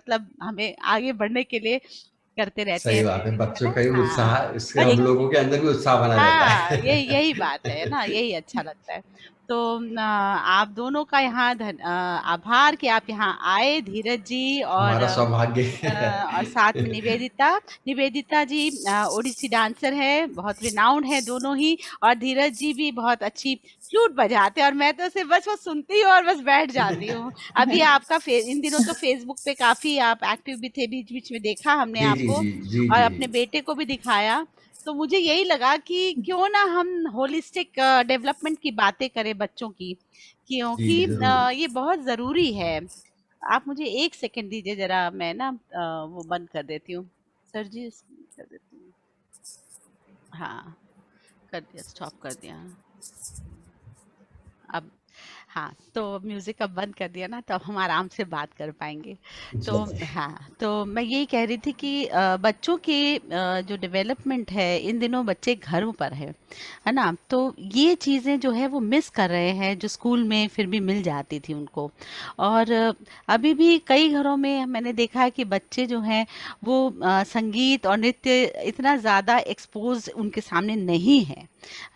मतलब हमें आगे बढ़ने के लिए करते रहते सही हैं बात है, प्रेरित, है बच्चों ना? का ही हाँ, उत्साह, इससे ये हम लोगों के अंदर भी उत्साह बना रहता हाँ, है। यही यही बात है ना, यही अच्छा लगता है। तो आप दोनों का यहाँ आभार कि आप यहाँ आए, धीरज जी हमारा सौभाग्य है। और साथ में निवेदिता। निवेदिता जी ओडिसी डांसर है, बहुत रिनाउंड है दोनों ही, और धीरज जी भी बहुत अच्छी फ्लूट बजाते हैं, और मैं तो सिर्फ बस वो सुनती हूँ और बस बैठ जाती हूँ। अभी आपका इन दिनों तो फेसबुक पे काफी आप एक्टिव भी थे, बीच बीच में देखा हमने जी, जी, आपको, जी, जी, और जी। अपने बेटे को भी दिखाया। तो मुझे यही लगा कि क्यों ना हम होलिस्टिक डेवलपमेंट की बातें करें बच्चों की, जी, क्योंकि ज़रूर। ये बहुत ज़रूरी है। आप मुझे 1 सेकंड दीजिए ज़रा, मैं ना वो बंद कर देती हूँ। सर जी कर देती हूँ। हाँ, कर दिया, स्टॉप कर दिया। अब हाँ, तो म्यूज़िक अब बंद कर दिया ना, तो अब हम आराम से बात कर पाएँगे। तो जी। हाँ, तो मैं यही कह रही थी कि बच्चों की जो डेवलपमेंट है, इन दिनों बच्चे घरों पर है ना? तो ये चीज़ें जो है वो मिस कर रहे हैं, जो स्कूल में फिर भी मिल जाती थी उनको। और अभी भी कई घरों में मैंने देखा है कि बच्चे जो हैं वो संगीत और नृत्य इतना ज़्यादा एक्सपोज़ उनके सामने नहीं है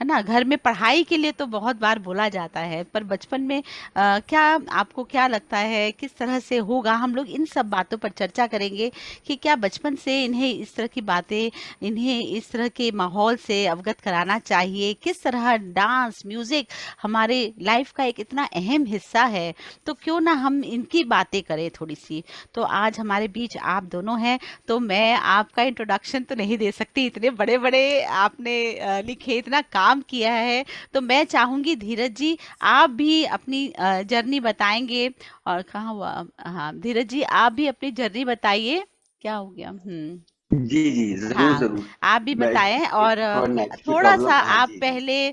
ना? घर में पढ़ाई के लिए तो बहुत बार बोला जाता है, पर बचपन में क्या आपको क्या लगता है किस तरह से होगा? हम लोग इन सब बातों पर चर्चा करेंगे कि क्या बचपन से इन्हें इस तरह की बातें, इन्हें इस तरह के माहौल से अवगत कराना चाहिए? किस तरह डांस, म्यूज़िक हमारे लाइफ का एक इतना अहम हिस्सा है, तो क्यों ना हम इनकी बातें करें थोड़ी-सी? तो आज हमारे बीच आप दोनों हैं, तो मैं आपका इंट्रोडक्शन तो नहीं दे सकती, इतने बड़े-बड़े आपने लिखे, इतना काम किया है, तो मैं चाहूँगी धीरज जी आप भी अपनी जर्नी बताएँगे। और कहाँ हुआ? हाँ, धीरज जी आप भी अपनी जर्नी बताइए। क्या हो गया? हुँ। जी, जी, ज़रूर, हाँ, ज़रूर। आप भी मैं बताएँ, और थोड़ा नेट की थोड़ा-सा प्रॉब्लम, हाँ आप जी, जी। पहले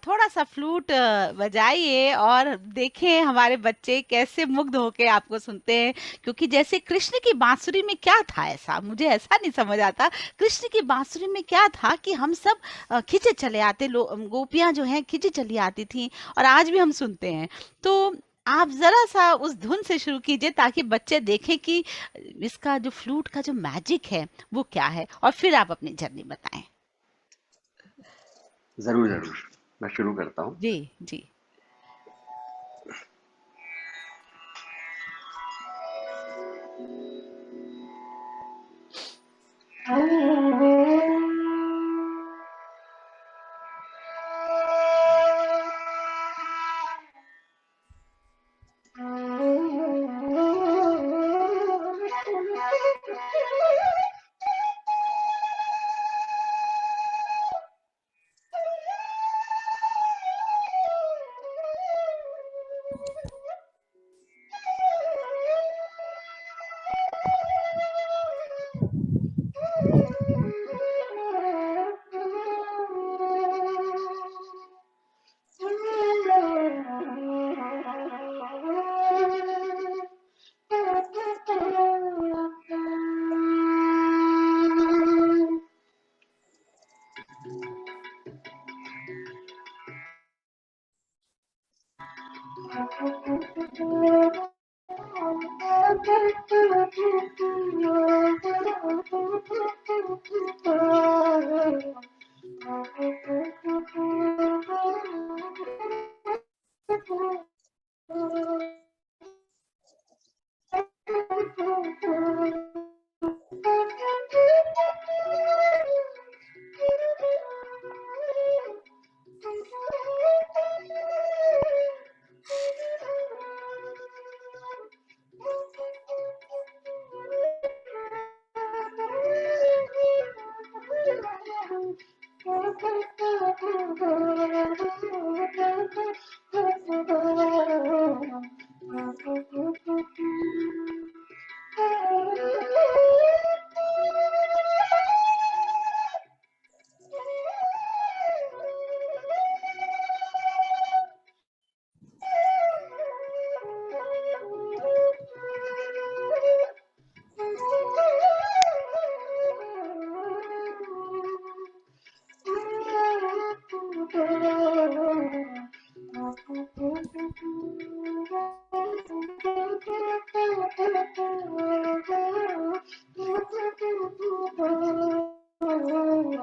थोड़ा-सा फ्लूट बजाइए और देखें हमारे बच्चे कैसे मुग्ध होके आपको सुनते हैं। क्योंकि जैसे कृष्ण की बाँसुरी में क्या था ऐसा? मुझे ऐसा नहीं समझ आता, कृष्ण की बाँसुरी में क्या था कि हम सब खींचे चले आते, गोपियाँ जो हैं खींची चली आती थीं, और आज भी हम सुनते हैं। तो आप ज़रा-सा उस धुन से शुरू कीजिए ताकि बच्चे देखें कि इसका जो फ्लूट का जो मैजिक है वो क्या है, और फिर आप अपनी जर्नी बताएं। ज़रूर, ज़रूर। मैं शुरू करता हूँ। जी जी।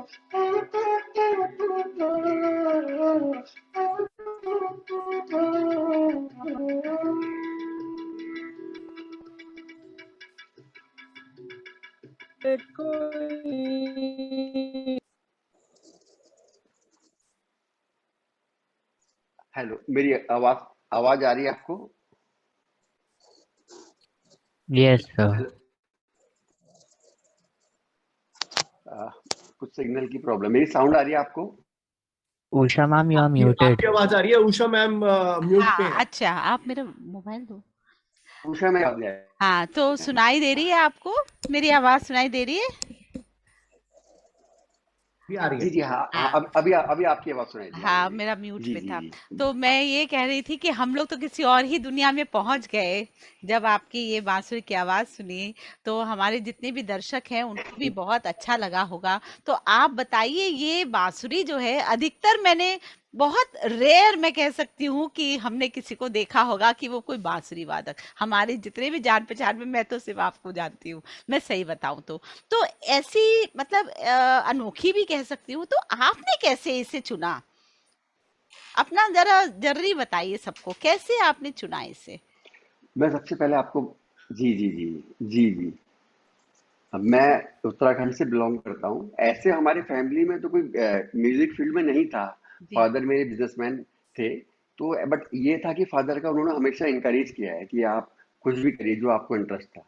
हेलो, मेरी आवाज आवाज आ रही है आपको? Yes, sir. हेलो। कुछ सिग्नल की प्रॉब्लम, मेरी साउंड आ रही है आपको? Usha ma'am, you are आपकी muted. आवाज आ रही है। उषा मैम म्यूट पे हाँ है। अच्छा, आप मेरा मोबाइल दो। उषा में आ गया हाँ, तो सुनाई दे रही है आपको? मेरी आवाज सुनाई दे रही है? भी आ रही जी है। जी, हाँ हाँ, हाँ अभी आपकी आवाज सुनाई दी हाँ, मुझे। मेरा म्यूट जी पे जी था। जी तो मैं ये कह रही थी कि हम लोग तो किसी और ही दुनिया में पहुंच गए जब आपकी ये बांसुरी की आवाज सुनी। तो हमारे जितने भी दर्शक हैं उनको भी बहुत अच्छा लगा होगा। तो आप बताइए, ये बांसुरी जो है अधिकतर मैंने बहुत रेयर मैं कह सकती हूँ कि हमने किसी को देखा होगा कि वो कोई बांसुरी वादक, हमारे जितने भी जान पहचान में मैं तो सिर्फ आपको जानती हूँ, मैं सही बताऊं तो ऐसी मतलब अनोखी भी कह सकती हूँ। तो आपने कैसे इसे चुना? अपना जरा जर्नी बताइए सबको, कैसे आपने चुना इसे? मैं सबसे पहले आपको जी जी जी जी जी अब मैं उत्तराखंड से बिलोंग करता हूँ। ऐसे हमारे फैमिली में तो कोई म्यूजिक फील्ड में नहीं था। जी। फादर मेरे बिजनेसमैन थे। तो बट ये था कि फादर का उन्होंने हमेशा इनकरेज किया है कि आप कुछ भी करिए जो आपको इंटरेस्ट था।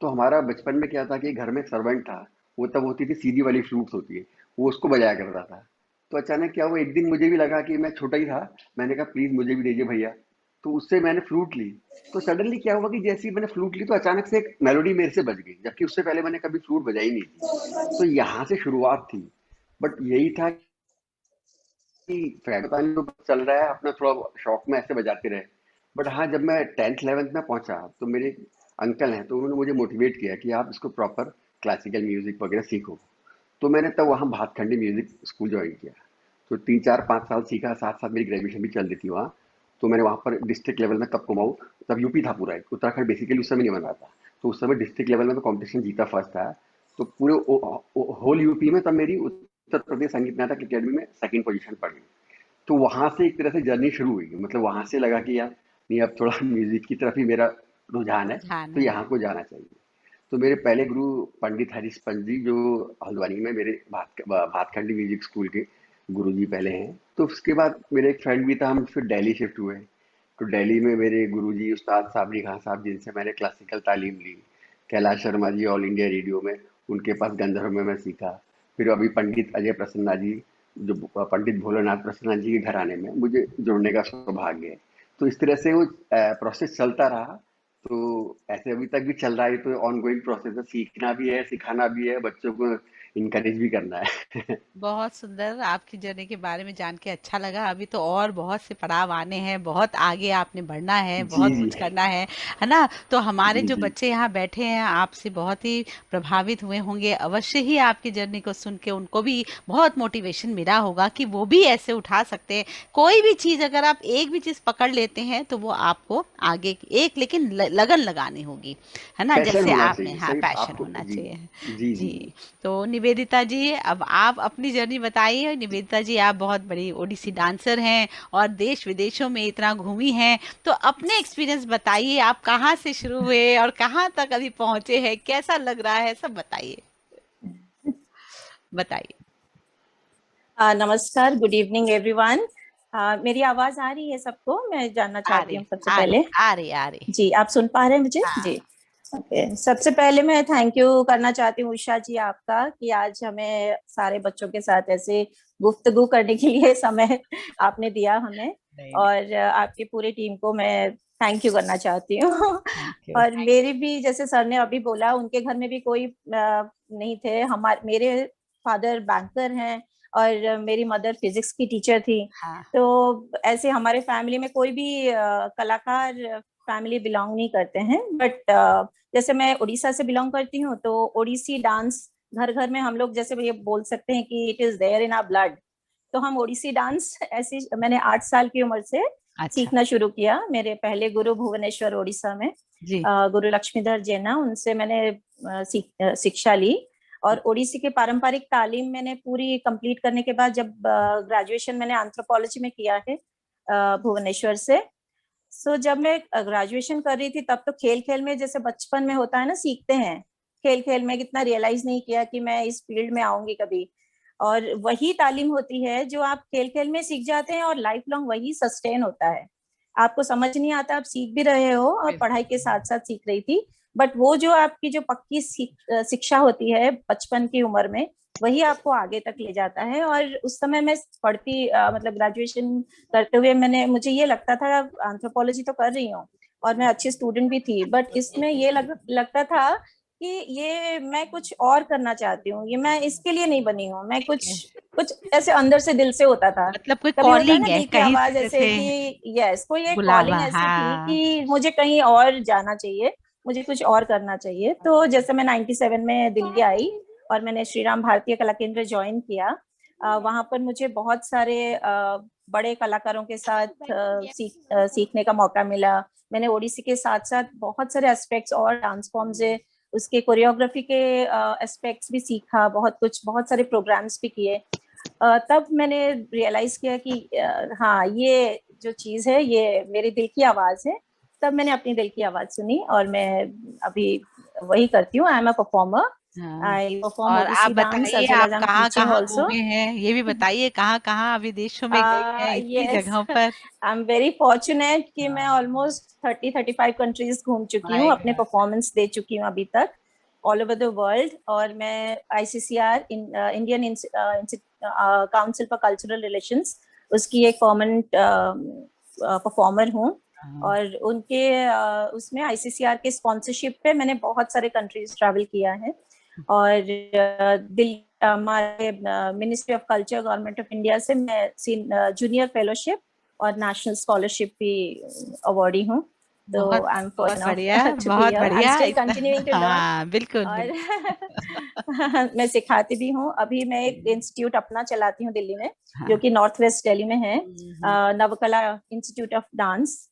तो हमारा बचपन में क्या था कि घर में एक सर्वेंट था। वो तब होती थी सीधी वाली फ्लूट्स होती है, वो उसको बजाया करता था। तो अचानक क्या हुआ, एक दिन मुझे भी लगा कि मैं छोटा ही था, मैंने कहा प्लीज मुझे भी दीजिए भैया। तो उससे मैंने फ्लूट ली। तो सडनली क्या हुआ कि जैसे ही मैंने फ्लूट ली तो अचानक से एक मेलोडी मेरे से बज गई, जबकि उससे पहले मैंने कभी फ्लूट बजाई नहीं थी। तो यहाँ से शुरुआत थी। बट यही था कि पता नहीं तो चल रहा है अपना, थोड़ा शौक में ऐसे बजाते रहे। बट हाँ, जब मैं 10th 11th में पहुंचा तो मेरे अंकल हैं, तो उन्होंने मुझे मोटिवेट किया कि आप इसको प्रॉपर क्लासिकल म्यूजिक वगैरह सीखो। तो मैंने तब वहाँ भातखंडी म्यूजिक स्कूल ज्वाइन किया। तो 3 4 5 साल सीखा, साथ साथ मेरी ग्रेजुएशन भी चल रही थी वहाँ। तो मैंने वहाँ पर डिस्ट्रिक्ट लेवल में तब कुमाऊँ, तब यूपी था पूरा, उत्तराखंड बेसिकली उस समय नहीं बना था। तो उस समय डिस्ट्रिक्ट लेवल में मैं कॉम्पिटिशन जीता, फर्स्ट था। तो पूरे होल यूपी में तब मेरी उत्तर प्रदेश संगीत नाटक अकेडमी में सेकंड पोजीशन पड़ी। तो वहां से एक तरह से जर्नी शुरू हुई। मतलब वहां से लगा कि यार नहीं, अब थोड़ा म्यूजिक की तरफ ही मेरा रुझान है, रुझान तो है। यहाँ को जाना चाहिए। तो मेरे पहले गुरु पंडित हरीश पंत जी, जो हल्द्वानी में मेरे भातखंडी म्यूजिक स्कूल के गुरु जी पहले हैं। तो उसके बाद मेरे एक फ्रेंड भी था, हम फिर दिल्ली शिफ्ट हुए। तो दिल्ली में मेरे गुरु जी उस्ताद साबरी खान साहब, जिनसे मैंने क्लासिकल तालीम ली। Kailash Sharma ji all India radio में, उनके पास गंधर्व में मैं सीखा। फिर अभी पंडित अजय प्रसन्ना जी, जो पंडित भोलेनाथ प्रसन्ना जी के घराने में मुझे जुड़ने का सौभाग्य है। तो इस तरह से वो प्रोसेस चलता रहा। तो ऐसे अभी तक भी चल रहा है। तो ऑन गोइंग प्रोसेस है, सीखना भी है, सिखाना भी है, बच्चों को इनकरेज भी करना है। बहुत सुंदर, आपकी जर्नी के बारे में जान के अच्छा लगा। अभी तो और बहुत से पड़ाव आने हैं, बहुत आगे आपने बढ़ना है, जी बहुत जी कुछ करना है ना? तो हमारे जी जो जी बच्चे यहाँ बैठे हैं आपसे बहुत ही प्रभावित हुए होंगे, अवश्य ही आपकी जर्नी को सुन के उनको भी बहुत मोटिवेशन मिला होगा कि वो भी ऐसे उठा सकते हैं। कोई भी चीज़ अगर आप एक भी चीज़ पकड़ लेते हैं तो वो आपको आगे एक लेकिन लगन लगानी होगी, है ना? पैशन जैसे होना आपने, चाहिए, हाँ, सही पैशन आपको। होना जी चाहिए। जी जी जी जी। तो निवेदिता जी, अब आप अपनी जर्नी बताइए। निवेदिता जी, आप बहुत बड़ी ओडिसी डांसर हैं और देश विदेशों में इतना घूमी हैं। तो अपने एक्सपीरियंस बताइए, आप कहाँ से शुरू हुए और कहाँ तक अभी पहुंचे हैं, कैसा लग रहा है, सब बताइए बताइए। नमस्कार, गुड इवनिंग एवरीवन। मेरी आवाज आ रही है सबको? मैं जानना आ चाहती रही हूँ सबसे आ रही पहले। आ रही आ रही। जी, आप सुन पा रहे हैं मुझे? हाँ। जी, ओके। सबसे पहले मैं थैंक यू करना चाहती हूँ उषा जी आपका, कि आज हमें सारे बच्चों के साथ ऐसे गुफ्तगू करने के लिए समय आपने दिया हमें। नहीं नहीं, और आपकी पूरी टीम को मैं थैंक यू करना चाहती हूँ। Thank you. और मेरी भी, जैसे सर ने अभी बोला, उनके घर में भी कोई नहीं थे। हमारे मेरे फादर बैंकर हैं और मेरी मदर फिजिक्स की टीचर थी। हाँ। तो ऐसे हमारे फैमिली में कोई भी कलाकार फैमिली बिलोंग नहीं करते हैं। बट जैसे मैं उड़ीसा से बिलोंग करती हूँ, तो ओडिसी डांस घर घर में हम लोग, जैसे ये बोल सकते हैं कि it is there in our blood. तो हम ओडिसी डांस ऐसी, मैंने 8 साल की उम्र से अच्छा। सीखना शुरू किया। मेरे पहले गुरु भुवनेश्वर उड़ीसा में जी। गुरु लक्ष्मीधर जैना, उनसे मैंने शिक्षा ली। और ओडिसी के पारंपरिक तालीम मैंने पूरी कंप्लीट करने के बाद जब ग्रेजुएशन मैंने एंथ्रोपोलॉजी में किया है भुवनेश्वर से। सो जब मैं ग्रेजुएशन कर रही थी तब तो खेल खेल में, जैसे बचपन में होता है ना, सीखते हैं खेल खेल में, कितना रियलाइज नहीं किया कि मैं इस फील्ड में आऊंगी कभी। और वही तालीम होती है जो आप खेल खेल में सीख जाते हैं और लाइफ लॉन्ग वही सस्टेन होता है। आपको समझ नहीं आता, आप सीख भी रहे हो और पढ़ाई के साथ साथ सीख रही थी, बट वो जो आपकी जो पक्की शिक्षा होती है बचपन की उम्र में, वही आपको आगे तक ले जाता है। और उस समय मैं पढ़ती मतलब ग्रेजुएशन करते हुए मुझे ये लगता था एंथ्रोपोलॉजी तो कर रही हूँ और मैं अच्छी स्टूडेंट भी थी, बट इसमें ये लगता था कि ये मैं कुछ और करना चाहती हूँ, ये मैं इसके लिए नहीं बनी हूँ, मैं कुछ ऐसे अंदर से दिल से होता था। मतलब कोई कभी होता है कॉलिंग ना है दिल की कहीं आवाज से, ऐसे जैसे कि यस, कोई एक बुलावा। कॉलिंग ऐसी थी हाँ, कि मुझे कहीं और जाना चाहिए, मुझे कुछ और करना चाहिए। तो जैसे मैं 97 में दिल्ली आई और मैंने श्री राम भारतीय कला केंद्र ज्वाइन किया। वहां पर मुझे बहुत सारे बड़े कलाकारों के साथ सीखने का मौका मिला। मैंने ओडिसी के साथ साथ बहुत सारे एस्पेक्ट्स और डांस फॉर्म्स है, उसके कोरियोग्राफी के एस्पेक्ट्स भी सीखा, बहुत सारे प्रोग्राम्स भी किए। तब मैंने रियलाइज किया कि हाँ, ये जो चीज है ये मेरे दिल की आवाज है। तब मैंने अपनी दिल की आवाज सुनी और मैं अभी वही करती हूँ। आई एम अ परफॉर्मर, हाँ। आई परफॉर्म और आप ओडिसी डांस बताइए एज वेल आप एज आई एम कहाँ टीचिंग कहाँ आल्सो। घूमे हैं, ये भी बताइए कहाँ कहाँ विदेशों में गई हैं, इतनी यस, जगहों पर। आई एम वेरी फॉर्चुनेट कि मैं हाँ, ऑलमोस्ट 30-35 कंट्रीज घूम चुकी माय हूँ, अपने गॉड। परफॉर्मेंस दे चुकी हूँ अभी तक ऑल ओवर द वर्ल्ड। और मैं ICCR Indian council for cultural relations, उसकी एक परमानेंट परफॉर्मर हूँ। हाँ, और उनके उसमें आईसीसीआर के स्पॉन्सरशिप पे मैंने बहुत सारे कंट्रीज ट्रैवल किया है। और दिल्ली हमारे ministry of culture government of India से मैं जूनियर फेलोशिप और नेशनल स्कॉलरशिप भी अवार्डी हूँ। तो बहुत आई एम बहुत फॉर्चुनेट बढ़िया, इनफ टू बी बहुत हियर, आई एम बढ़िया स्टिल इतना। Continuing to learn. हाँ, बिल्कुल और बिल्कुल। मैं सिखाती भी हूँ। अभी मैं एक इंस्टीट्यूट अपना चलाती हूँ दिल्ली में, जो हाँ। कि नॉर्थ वेस्ट दिल्ली में है, हम्म, नवकला इंस्टीट्यूट ऑफ डांस।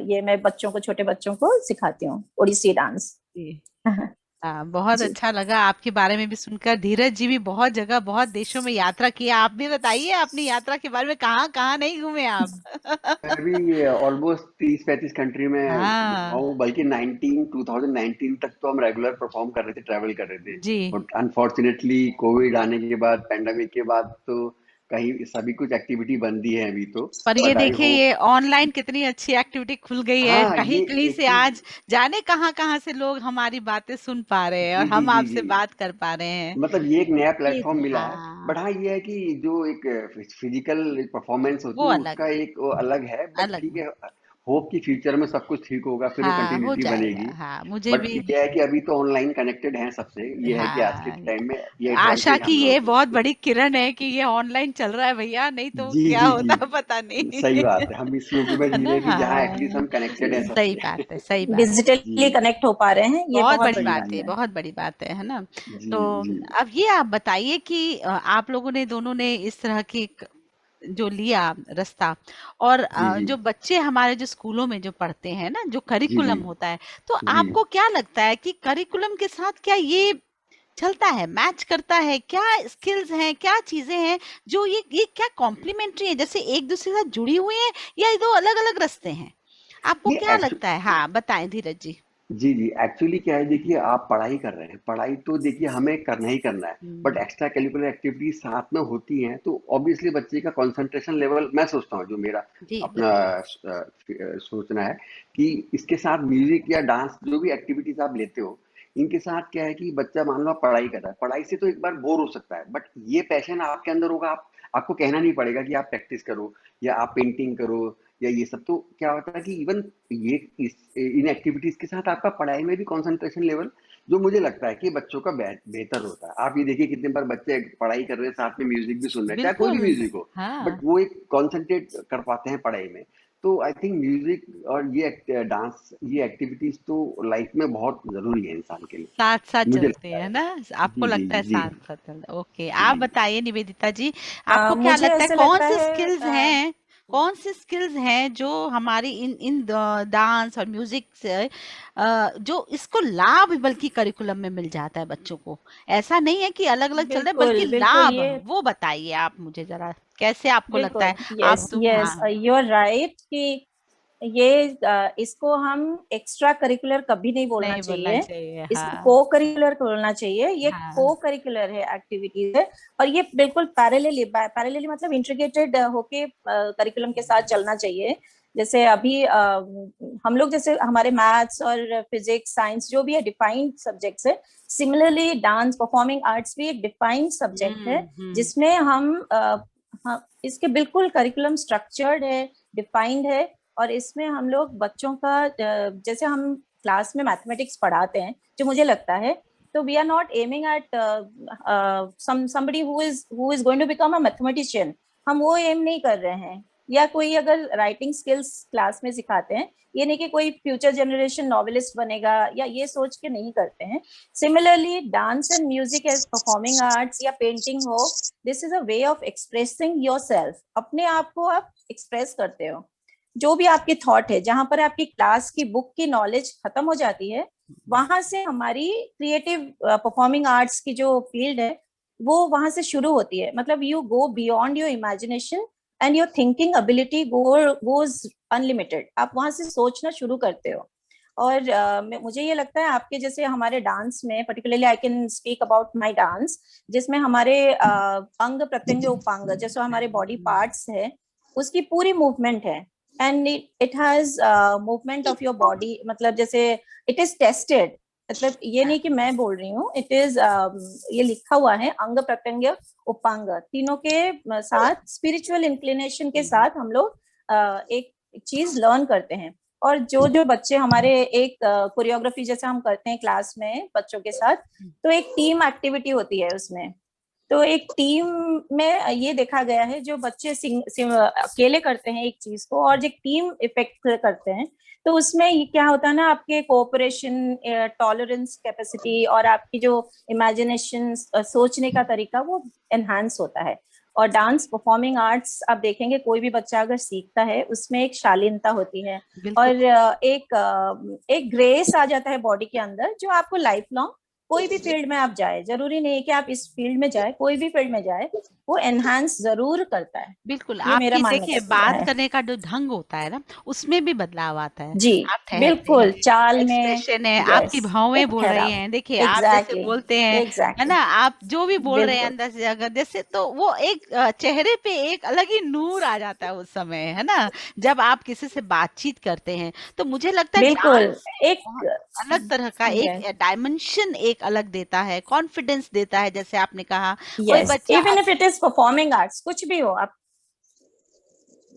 ये मैं बच्चों को, छोटे बच्चों को सिखाती हूँ ओडिसी डांस। जी। हाँ, बहुत जी। अच्छा लगा आपके बारे में भी सुनकर। धीरज जी भी बहुत जगह, बहुत देशों में यात्रा की है। आप भी बताइए अपनी यात्रा के बारे में, कहाँ कहाँ नहीं घूमे आप? मैं भी ऑलमोस्ट 30-35 कंट्री में हाँ हूँ, बल्कि 2019 तक तो हम रेगुलर परफॉर्म कर रहे थे, ट्रैवल कर रहे थे। जी। बट अनफॉर्चुनेटली कोविड आने के बाद, पैंडेमिक के बाद तो कहीं सभी कुछ एक्टिविटी बंद ही है अभी तो। पर ये बट आई देखिए, होप, ये ऑनलाइन कितनी अच्छी एक्टिविटी खुल गई है, हाँ कहीं ये कहीं एक से चीज, आज जाने कहाँ कहाँ से लोग हमारी बातें सुन पा रहे हैं और जी जी हम जी आपसे जी, बात कर पा रहे हैं। मतलब ये एक नया ये प्लेटफॉर्म मिला है। हाँ, बट हाँ, ये है कि जो एक फिजिकल परफॉर्मेंस होती वो है अलग उसका है, एक वो अलग है। बट अलग ठीक है। है, होप कि फ्यूचर में सब कुछ ठीक होगा, फिर वो हाँ, हो कंटिन्यूटी जाएगा। बनेगी। हाँ, मुझे बट भी। ये है कि अभी तो ऑनलाइन कनेक्टेड हैं सबसे, ये है कि आज के हाँ, टाइम में ये आशा एडवांटेज की हम लोगों ये को। बहुत बड़ी किरण है कि ये ऑनलाइन चल रहा है भैया, नहीं तो जी क्या जी जी, होता पता नहीं। सही बात है। हम इस युग में है जी ना? रहे हैं कि जहाँ एटलीस्ट हाँ, हम कनेक्टेड हैं सही सबसे। बात है, सही बात है। डिजिटली जी, कनेक्ट हो पा रहे हैं, ये बहुत बहुत बड़ी बड़ी जी बात बात जी है, है। बहुत बड़ी बात है ना? जी तो जी अब ये आप बताइए कि आप लोगों ने दोनों ने इस तरह की जो लिया रास्ता, और जी जी जो बच्चे हमारे जो स्कूलों में जो पढ़ते हैं ना, जो जी जी करिकुलम होता है, तो जी। आपको क्या लगता है कि करिकुलम के साथ क्या ये चलता है, मैच करता है? क्या स्किल्स हैं, क्या चीजें हैं जो ये क्या कॉम्प्लीमेंट्री है, जैसे एक दूसरे के साथ जुड़ी हुई हैं, या ये दो अलग अलग रास्ते हैं? आपको ये क्या एक्चु लगता है? हाँ, बताएं धीरज जी। जी जी, एक्चुअली क्या है, देखिए आप पढ़ाई कर रहे हैं, पढ़ाई तो देखिए हमें करना ही करना है। But hmm, extra curricular activities साथ में होती हैं तो ऑब्वियसली बच्चे का कंसंट्रेशन लेवल, मैं सोचता हूँ, जो मेरा जी अपना बिल्कुल। सोचना है कि इसके साथ म्यूजिक या डांस जो भी एक्टिविटीज आप लेते हो, इनके साथ क्या है कि बच्चा मान लो आप पढ़ाई कर रहा है, पढ़ाई से तो एक बार बोर हो सकता है, बट ये पैशन आपके अंदर होगा, आपको कहना नहीं पड़ेगा कि आप प्रैक्टिस करो या आप पेंटिंग करो या ये सब। तो क्या होता है कि इवन ये इन एक्टिविटीज के साथ आपका पढ़ाई में भी कंसंट्रेशन लेवल, जो मुझे लगता है कि बच्चों का बेहतर होता है। आप ये देखिए कितने बार बच्चे पढ़ाई कर रहे हैं साथ में म्यूजिक भी सुन रहे हैं, चाहे कोई भी बिल्कुल। म्यूजिक हो, बट हाँ, वो एक कॉन्सेंट्रेट कर पाते हैं पढ़ाई में। तो आई थिंक म्यूजिक और ये डांस, ये एक्टिविटीज तो लाइफ में बहुत जरूरी है इंसान के लिए, साथ साथ मुझे चलते लगता हैं है। ना? आपको जी जी लगता है जी साथ साथ चलते? ओके, आप जी बताइए निवेदिता जी, आपको क्या मुझे लगता है ऐसे कौन लगता से है स्किल्स हैं, कौन से स्किल्स हैं जो हमारी इन इन डांस और म्यूजिक से जो इसको लाभ बल्कि करिकुलम में मिल जाता है बच्चों को? ऐसा नहीं है कि अलग अलग चल रहा है, बल्कि बिल्कुल बिल्कुल, लाभ, ये वो बताइए आप मुझे जरा, कैसे आपको लगता है? बिल्कुल, आप यस तो यस, हाँ, यू आर राइट कि ये इसको हम एक्स्ट्रा करिकुलर कभी नहीं बोलना नहीं बोलना चाहिए, चाहिए, इसको हाँ को करिकुलर बोलना चाहिए। ये हाँ। को करिकुलर है, एक्टिविटीज है, और ये बिल्कुल पैरेलली मतलब इंटीग्रेटेड होके करिकुलम के साथ चलना चाहिए। जैसे अभी हम लोग, जैसे हमारे मैथ्स और फिजिक्स साइंस जो भी है डिफाइंड सब्जेक्ट्स है, सिमिलरली डांस परफॉर्मिंग आर्ट्स भी एक डिफाइंड सब्जेक्ट है, जिसमें हम इसके बिल्कुल करिकुलम स्ट्रक्चर्ड है, डिफाइंड है। और इसमें हम लोग बच्चों का जैसे हम क्लास में मैथमेटिक्स पढ़ाते हैं, जो मुझे लगता है, तो we are not aiming at somebody who is going to become a mathematician, हम वो एम नहीं कर रहे हैं। या कोई अगर राइटिंग स्किल्स क्लास में सिखाते हैं, ये नहीं कि कोई फ्यूचर जनरेशन नॉवेलिस्ट बनेगा, या ये सोच के नहीं करते हैं। Similarly dance and music as performing arts या पेंटिंग हो, this is a way of expressing yourself, अपने आप को आप एक्सप्रेस करते हो। जो भी आपकी थॉट है, जहां पर आपकी क्लास की बुक की नॉलेज खत्म हो जाती है, वहां से हमारी क्रिएटिव परफॉर्मिंग आर्ट्स की जो फील्ड है वो वहां से शुरू होती है। मतलब you go beyond your imagination and your thinking ability goes unlimited, आप वहां से सोचना शुरू करते हो। और मुझे ये लगता है आपके जैसे हमारे डांस में, particularly I can speak about my dance, जिसमें हमारे अंग प्रत्यंग उपांग, जैसे हमारे बॉडी पार्ट्स है, उसकी पूरी मूवमेंट है, and it has movement of your body, मतलब जैसे इट इज टेस्टेड, मतलब ये नहीं कि मैं बोल रही हूँ, इट इज ये लिखा हुआ है, अंग प्रत्यंग उपांग तीनों के साथ स्पिरिचुअल इंक्लिनेशन के साथ हम लोग एक चीज लर्न करते हैं। और जो जो बच्चे हमारे एक कोरियोग्राफी जैसे हम करते हैं क्लास में बच्चों के साथ, तो एक टीम एक्टिविटी होती है उसमें। तो एक टीम में ये देखा गया है, जो बच्चे अकेले करते हैं एक चीज को, और जो टीम इफेक्ट करते हैं, तो उसमें ये क्या होता है ना, आपके कोऑपरेशन, टॉलरेंस कैपेसिटी, और आपकी जो इमेजिनेशन, सोचने का तरीका, वो एनहांस होता है। और डांस परफॉर्मिंग आर्ट्स आप देखेंगे, कोई भी बच्चा अगर सीखता है, उसमें एक शालीनता होती है, बिल्कुल। और एक ग्रेस आ जाता है बॉडी के अंदर, जो आपको लाइफ लॉन्ग कोई भी फील्ड में आप जाए, जरूरी नहीं है कि आप इस फील्ड में जाए, कोई भी फील्ड में जाए, वो एनहांस जरूर करता है। बिल्कुल, ये मेरा आपकी मानने देखिए का बात है। करने का जो ढंग होता है ना, उसमें भी बदलाव आता है। जी आप ठहरते बिल्कुल, हैं, चाल में, एक्सप्रेशन है, आपकी यस, भावें एक बोल रही ठहराव, हैं। देखिए आप जैसे एग्जैक्टली बोलते हैं, है एग्जैक्टली, ना? आप जो भी बोल रहे हैं बिल्कुल अंदर से, अगर जैसे, तो वो एक चेहरे पे एक अलग ही नूर आ जाता है उस समय, है ना? जब आप किसी से बातचीत करते हैं, तो मुझे लगता है बिल्कुल, डांस एक बहुत अलग तरह का एक यस डायमेंशन एक अलग देता है, कॉन्फिडेंस देता है, जैसे आपने कहा। कोई यस, बच्चा even if it is performing arts, कुछ भी हो आप,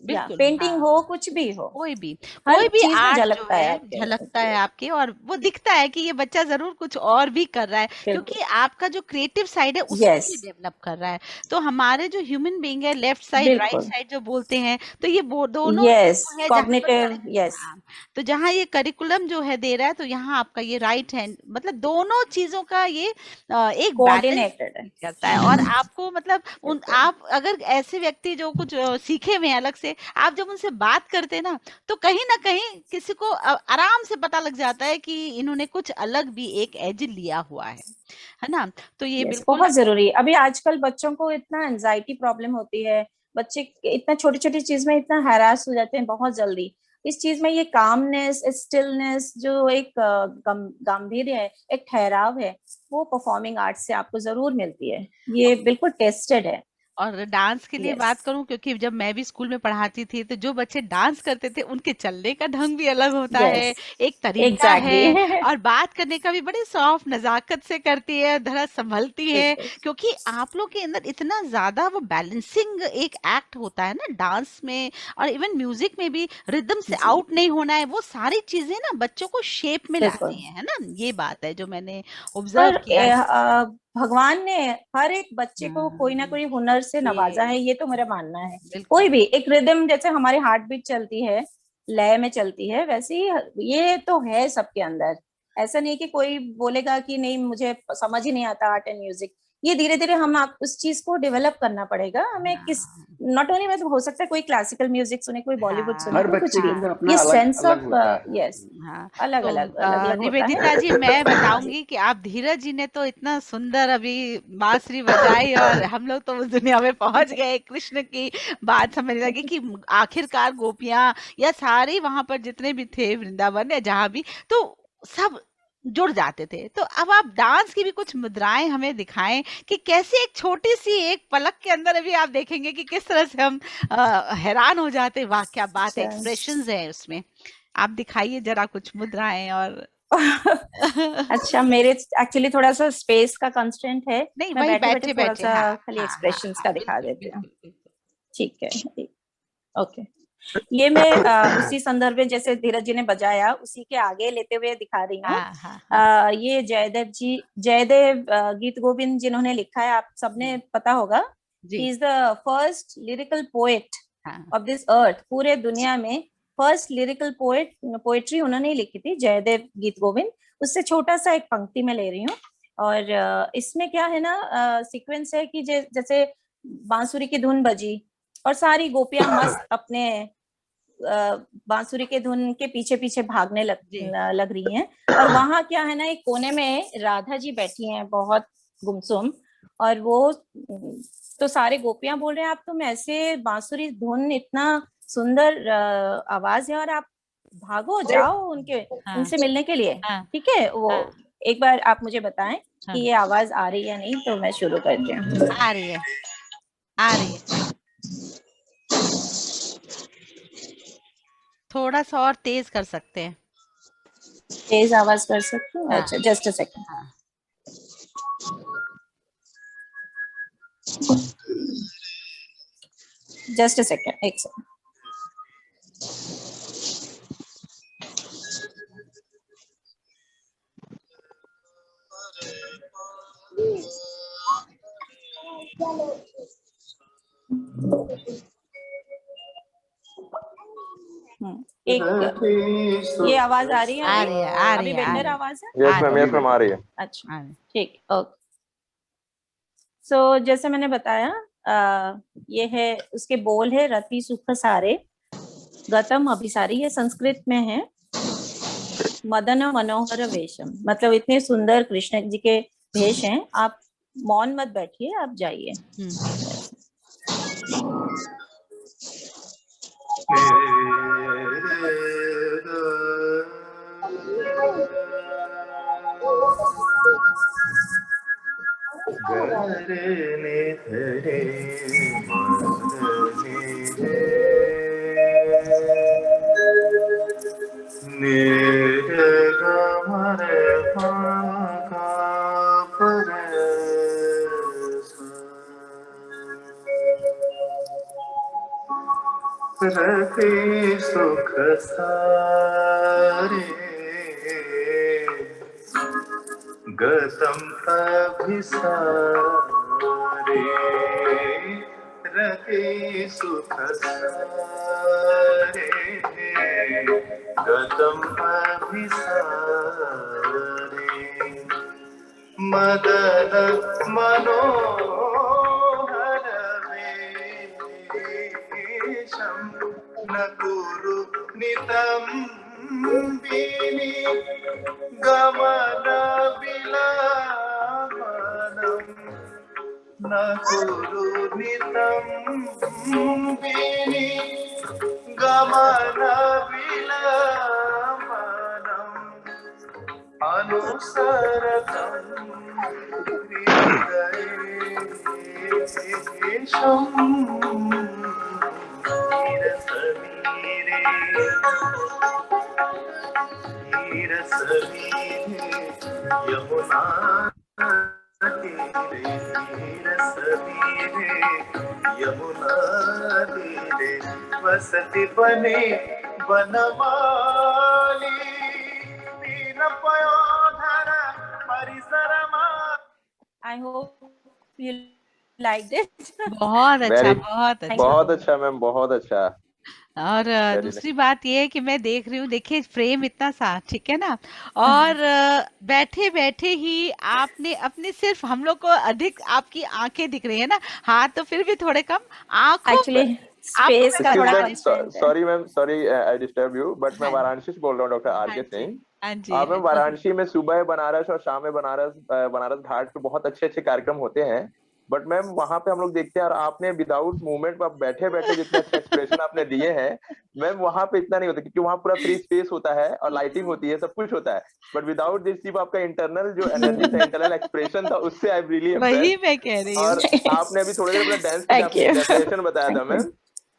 या बिल्कुल, पेंटिंग हाँ। हो, कुछ भी हो, कोई भी हर कोई भी चीज में आर्ट जो झलकता है है आपके अंदर। झलकता है आपके, और वो दिखता है कि ये बच्चा जरूर कुछ और भी कर रहा है, बिल्कुल, क्योंकि आपका जो क्रिएटिव साइड है उसको यस, ये डेवलप कर रहा है। तो हमारे जो ह्यूमन बीइंग है, लेफ्ट साइड राइट बिल्कुल, साइड जो बोलते हैं, तो ये वो दोनों यस, जो है जहाँ पर कॉग्निटिव, यस, हाँ, तो जहाँ ये करिकुलम जो है दे रहा है, तो यहाँ आपका ये राइट हैंड, मतलब दोनों चीजों का ये एक बैलेंस कोऑर्डिनेटेड है, करता है। और आपको मतलब उन बिल्कुल, आप अगर ऐसे व्यक्ति जो कुछ सीखे हुए हैं अलग से, आप जब उनसे बात करते हैं तो कहीं ना कहीं किसी को आराम से पता लग जाता है कि इन्होंने कुछ अलग भी एक एज लिया हुआ है ना? तो ये यस, बिल्कुल बहुत जरूरी। अभी आजकल बच्चों को इतना एंजाइटी प्रॉब्लम होती है, बच्चे इतना छोटी छोटी चीज में इतना हैरास हो जाते हैं बहुत जल्दी। इस चीज में ये कामनेस, स्टिलनेस, जो एक गांभीर्य है, एक ठहराव है, वो परफॉर्मिंग आर्ट से आपको जरूर मिलती है। ये बिल्कुल टेस्टेड है। और डांस के लिए यस, बात करूं, क्योंकि जब मैं भी स्कूल में पढ़ाती थी, तो जो बच्चे डांस करते थे उनके चलने का ढंग भी अलग होता है, यस, एक तरीका है, एग्जैक्टली, और बात करने का भी बड़े सॉफ्ट नजाकत से करती है, धरा संभलती है, बिल्कुल, क्योंकि आप लोग के अंदर इतना ज्यादा वो बैलेंसिंग एक एक्ट होता है ना डांस में, और इवन म्यूजिक में भी रिदम से जी, आउट नहीं होना है, वो सारी चीजें ना बच्चों को शेप में बिल्कुल। लाती हैं, है ना? ये बात है जो मैंने और ऑब्जर्व किया है। भगवान ने हर एक बच्चे को कोई ना हाँ, कोई हुनर से नवाजा ये है, ये तो मेरा मानना है। बिल्कुल कोई भी एक रिदम, जैसे हमारी हार्ट बीट चलती है, लय में चलती है, वैसे ही ये तो है सबके अंदर। ऐसा नहीं कि कोई बोलेगा कि नहीं मुझे समझ ही नहीं आता आर्ट एंड म्यूजिक, ये धीरे धीरे हम आप उस चीज को डेवलप करना पड़ेगा हमें। किस नॉट ओनली मतलब हो सकता है कोई क्लासिकल म्यूजिक सुने, कोई बॉलीवुड सुने, हर कोई बच्चे कुछ के भी, अंदर अपना ये अलग सेंस अलग ऑफ होता है। यस हाँ, अलग तो अलग अलग अलग होता निवेदिता है। जी मैं बताऊंगी कि आप धीरज जी ने तो इतना सुंदर अभी बांसुरी बजाई और हम लोग तो उस दुनिया में पहुंच गए, कृष्ण की बात समझने लगे कि आखिरकार गोपियां या सारे वहां पर जितने भी थे वृंदावन या जहां भी, तो सब जुड़ जाते थे। तो अब आप डांस की भी कुछ मुद्राएं हमें दिखाएं कि कैसे एक छोटी सी एक पलक के अंदर अभी आप देखेंगे कि किस तरह से हम हैरान हो जाते, वाह क्या बात है, अच्छा एक्सप्रेशंस हैं उसमें। आप दिखाइए जरा कुछ मुद्राएं और अच्छा, मेरे एक्चुअली थोड़ा सा स्पेस का कंस्ट्रेंट है, नहीं मैं वही बैठे बैठे बैठे थोड़ा बैठे, सा हाँ खाली हाँ हाँ एक्सप्रेशंस हाँ, का दिखा बिल्कुल देती हूँ। बिल्कुल बिल्कुल। ठीक है, ओके। ये मैं उसी संदर्भ में जैसे धीरज जी ने बजाया उसी के आगे लेते हुए दिखा रही हूँ। हाँ हाँ हाँ ये जयदेव जी, जयदेव गीत गोविंद जिन्होंने लिखा है, आप सबने पता होगा, जी ही is the first lyrical poet हाँ ऑफ दिस अर्थ। पूरे दुनिया में फर्स्ट लिरिकल पोएट्री उन्होंने ही लिखी थी, जयदेव गीत गोविंद। उससे छोटा सा एक पंक्ति में ले रही हूँ। और इसमें क्या है ना, सीक्वेंस है कि जैसे बांसुरी की धुन बजी और सारी गोपियां मस्त अपने बांसुरी के धुन के पीछे पीछे भागने जी लग रही हैं। और वहां क्या है ना, एक कोने में राधा जी बैठी हैं बहुत गुमसुम, और वो तो सारे गोपियां बोल रहे हैं आप तुम ऐसे बांसुरी धुन, इतना सुंदर आवाज है और आप भागो जाओ हाँ उनसे मिलने के लिए। हाँ ठीक है, वो हाँ एक बार आप मुझे बताएं कि हाँ, ये आवाज आ रही है या नहीं, तो मैं शुरू करती हूँ। आ रही है आ रही है, थोड़ा सा और तेज कर सकते हैं। तेज आवाज कर सकती हूँ? हाँ अच्छा, जस्ट अ सेकंड, हाँ जस्ट अ सेकंड, एक सेकंड। एक ये आवाज आ रही है आ अभी? रही है आ रही अभी है आ बेटर रही है आवाज है? यस आ मैम, रही यस मैम, आ रही है। अच्छा, आ रही है। ठीक, ओके। जैसे मैंने बताया, ये है उसके बोल है, रति सुख सारे गतम अभिसारी, ये संस्कृत में है। मदन मनोहर वेशम, मतलब इतने सुंदर कृष्ण जी के भेष हैं, आप मौन मत बैठिए, आप जाइए। रति सुख सारे गतम अभिसारे, रति सुख सारे गतम अभिसारे, मदन मनोहर वेशम न कुरु नितंबिनी गमन विलंबनम, न कुरु नितंबिनी गमन विलंबनम, अनुसरतं हृदयेशं धीरसमीरे, धीरसमीरे यमुना तीरे, धीरसमीरे यमुना तीरे वसति बने बनमाली, तीन पयोधर परिसरमा। I hope you like this. बहुत अच्छा वेरी बहुत अच्छा। बहुत अच्छा मैम, बहुत अच्छा। और वेरी दूसरी बात ये है कि मैं देख रही हूँ, देखिए फ्रेम इतना सा ठीक है ना, और बैठे बैठे ही आपने अपने, सिर्फ हम लोग को अधिक आपकी आंखें दिख रही है ना, हाथ तो फिर भी थोड़े कम, आंखों एक्चुअली आपको स्पेस मैं का एक्सक्यूज थोड़ा मैम, कंस्ट्रेंट है। Sorry ma'am, sorry I disturb you, but मैं हाँ जी, वाराणसी से बोल रहा हूँ, डॉक्टर आर हाँ के जी, सिंह। हाँ जी, मैम वाराणसी में सुबह बनारस और शाम में बनारस बनारस घाट पे बहुत अच्छे अच्छे कार्यक्रम होते हैं, बट मैम वहां पे हम लोग देखते हैं और आपने विदाउट मूवमेंट आप बैठे बैठे जितने अच्छे एक्सप्रेशन आपने दिए हैं, मैम वहां पे इतना नहीं होता क्योंकि वहां पूरा फ्री स्पेस होता है और लाइटिंग होती है, सब कुछ होता है, बट विदाउट दिस सिर्फ आपका इंटरनल जो एनर्जी था, इंटरनल एक्सप्रेशन था, उससे आई एम रियली इम्प्रेस। वही मैं कह रही हूँ। और आपने अभी थोड़ी देर पहले डांस की थैंक यू। डेफिनेशन बताया था थैंक यू। मैम,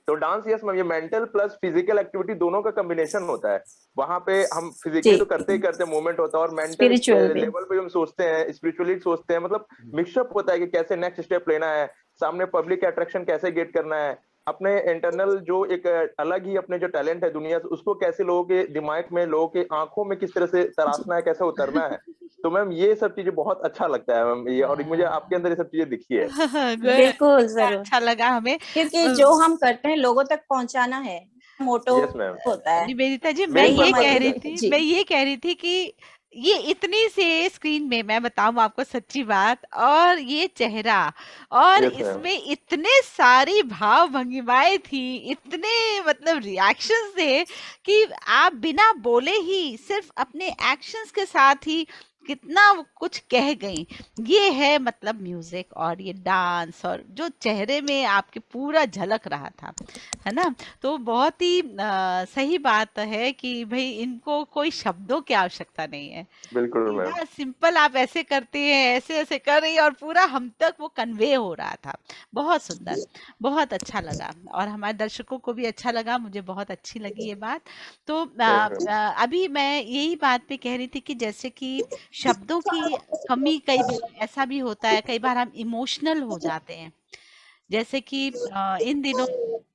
तो डांस यस मैम, ये मेंटल प्लस फिजिकल एक्टिविटी दोनों का कॉम्बिनेशन होता है। वहां पे हम जी, फिजिकली तो करते ही करते मूवमेंट होता है और मेंटल स्पिरिचुअल भी। लेवल पे हम सोचते हैं, स्पिरिचुअली सोचते हैं, मतलब मिक्सअप होता है कि कैसे नेक्स्ट स्टेप लेना है, सामने पब्लिक अट्रैक्शन कैसे गेट करना है, अपने इंटरनल जो एक अलग ही अपने जो टैलेंट है दुनिया से, उसको कैसे लोगों के दिमाग में, लोगों के आंखों में किस तरह से तराशना है, कैसे उतरना है। तो मैम ये सब चीजें बहुत अच्छा लगता है मैम, ये और मुझे आपके अंदर ये सब चीजें दिखी है। बिल्कुल जरूर, अच्छा लगा हमें। क्योंकि जो हम करते हैं लोगों तक पहुंचाना है, मोटो यस मैम, होता है, निवेदिता जी, मेन यही पर्पस हमारी। है। जी, मैं ये कह रही थी कि ये इतनी से स्क्रीन में, मैं बताऊं आपको सच्ची बात, और ये चेहरा, और यस मैम, इसमें इतने सारी भाव भंगिमाएं थी, इतने मतलब रिएक्शंस थे कि आप बिना बोले ही सिर्फ अपने एक्शंस के साथ ही कितना वो कुछ कह गई। ये है मतलब म्यूजिक और ये डांस, और जो चेहरे में आपके पूरा झलक रहा था, है ना। तो बहुत ही सही बात है कि भाई इनको कोई शब्दों की आवश्यकता नहीं है, बिल्कुल मैम, सीधा सिंपल आप ऐसे करते हैं, ऐसे ऐसे कर रही है, और पूरा हम तक वो कन्वे हो रहा था। बहुत सुंदर, बहुत अच्छा लगा, और हमारे दर्शकों को भी अच्छा लगा, मुझे बहुत अच्छी लगी ये बात। तो सेम मैम, अभी मैं यही बात पे कह रही थी कि जैसे कि शब्दों की कमी, कई बार ऐसा भी होता है, कई बार हम इमोशनल हो जाते हैं, जैसे कि इन दिनों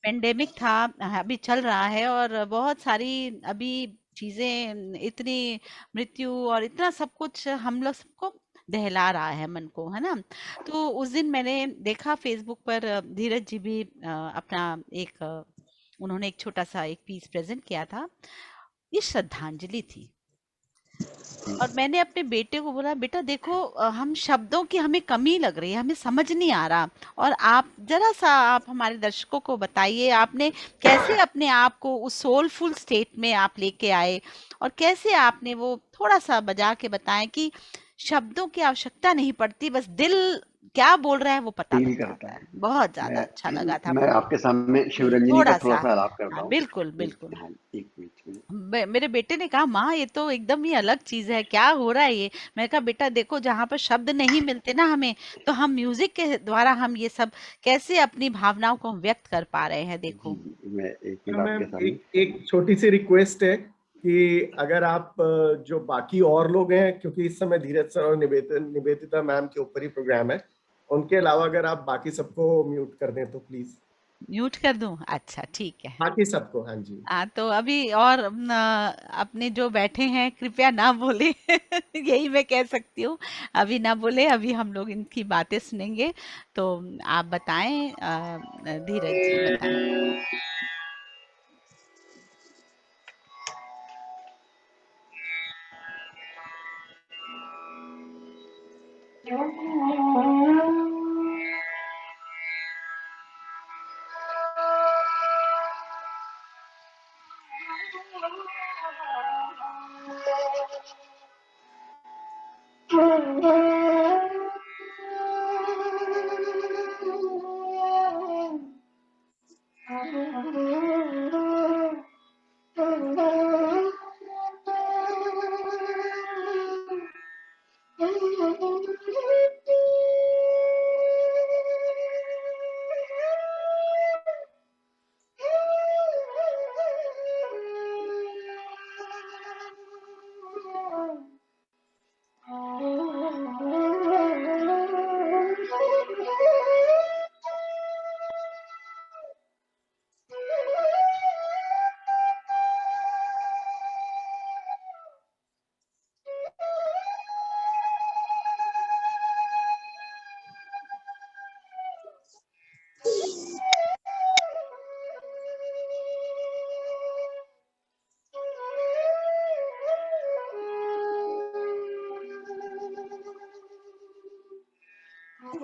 पेंडेमिक था, अभी चल रहा है, और बहुत सारी अभी चीजें, इतनी मृत्यु और इतना सब कुछ हम लोग सबको दहला रहा है मन को, है ना। तो उस दिन मैंने देखा फेसबुक पर धीरज जी भी अपना एक उन्होंने एक छोटा सा एक पीस प्रेजेंट किया था, ये श्रद्धांजलि थी। और मैंने अपने बेटे को बोला, बेटा देखो हम शब्दों की हमें कमी लग रही है, हमें समझ नहीं आ रहा, और आप जरा सा आप हमारे दर्शकों को बताइए, आपने कैसे अपने आप को उस सोलफुल स्टेट में आप लेके आए, और कैसे आपने वो थोड़ा सा बजा के बताएं कि शब्दों की आवश्यकता नहीं पड़ती, बस दिल क्या बोल रहा है वो पता फील लग करता जाता है। है। बहुत ज्यादा अच्छा लगा था मैं मुझे। आपके सामने जी, शिवरंजनी का थोड़ा थोड़ा सा। सा आलाप करता हाँ, हूँ। बिल्कुल एक, बिल्कुल। हाँ, एक मिनट। मेरे बेटे ने कहा, माँ ये तो एकदम ही अलग चीज है, क्या हो रहा है ये। मैं कहा, बेटा देखो, जहाँ पर शब्द नहीं मिलते ना हमें, तो हम म्यूजिक के द्वारा हम ये सब कैसे अपनी भावनाओं को हम व्यक्त कर पा रहे हैं, जी देखो। जी, मैं एक मिनट मैम आपके सामने। एक एक छोटी सी रिक्वेस्ट है कि अगर आप जो बाकी और लोग हैं, क्योंकि इस समय धीरज सर और निवेदिता मैम के ऊपर ही प्रोग्राम है, उनके अलावा अगर आप बाकी सबको म्यूट कर दें तो प्लीज। म्यूट कर दूं? अच्छा, ठीक है। बाकी सबको, हाँ जी। तो अभी और अपने जो बैठे हैं कृपया ना बोले यही मैं कह सकती हूँ, अभी ना बोले, अभी हम लोग इनकी बातें सुनेंगे। तो आप बताएं, धीरज जी बताएं। ये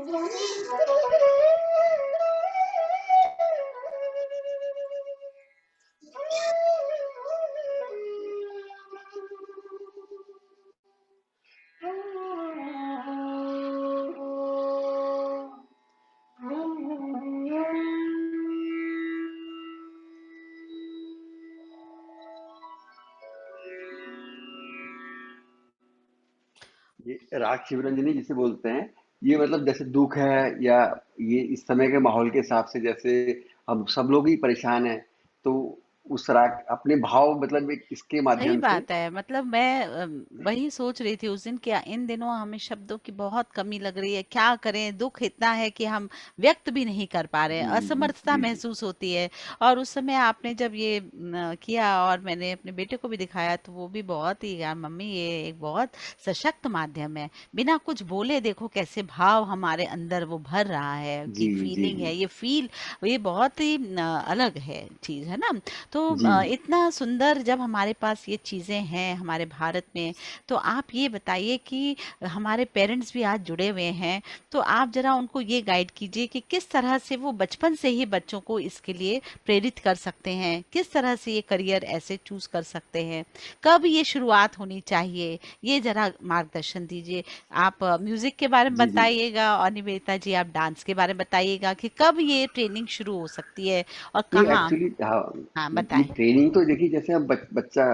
राग शिवरंजनी जिसे बोलते हैं, ये मतलब जैसे दुख है या ये इस समय के माहौल के हिसाब से, जैसे हम सब लोग ही परेशान हैं, तो उस राग अपने भाव मतलब एक इसके सही माध्यम से। बात है। मतलब मैं वही सोच रही थी उस दिन कि इन दिनों हमें शब्दों की बहुत कमी लग रही है। क्या करें, दुख इतना है कि हम व्यक्त भी नहीं कर पा रहे हैं, जी असमर्थता जी जी महसूस होती है। और उस समय आपने जब ये किया और मैंने अपने बेटे को भी दिखाया तो वो भी बहुत ही, यार मम्मी ये एक बहुत सशक्त माध्यम है। बिना कुछ बोले देखो कैसे भाव हमारे अंदर वो भर रहा है, जी की जी फीलिंग जी है, ये फील, ये बहुत ही अलग है चीज, है ना। तो जी इतना सुंदर जब हमारे पास ये चीज़ें हैं हमारे भारत में, तो आप ये बताइए कि हमारे पेरेंट्स भी आज जुड़े हुए हैं, तो आप जरा उनको ये गाइड कीजिए कि किस तरह से वो बचपन से ही बच्चों को इसके लिए प्रेरित कर सकते हैं, किस तरह से ये करियर ऐसे चूज कर सकते हैं, कब ये शुरुआत होनी चाहिए, ये जरा मार्गदर्शन दीजिए। आप म्यूजिक के बारे में जी जी। बताइएगा और निवेदिता जी आप डांस के बारे में बताइएगा कि कब ये ट्रेनिंग शुरू हो सकती है और नहीं कहाँ। एक्चुअली, हाँ, हाँ ये बताएं। ट्रेनिंग तो देखिए, जैसे अब बच्चा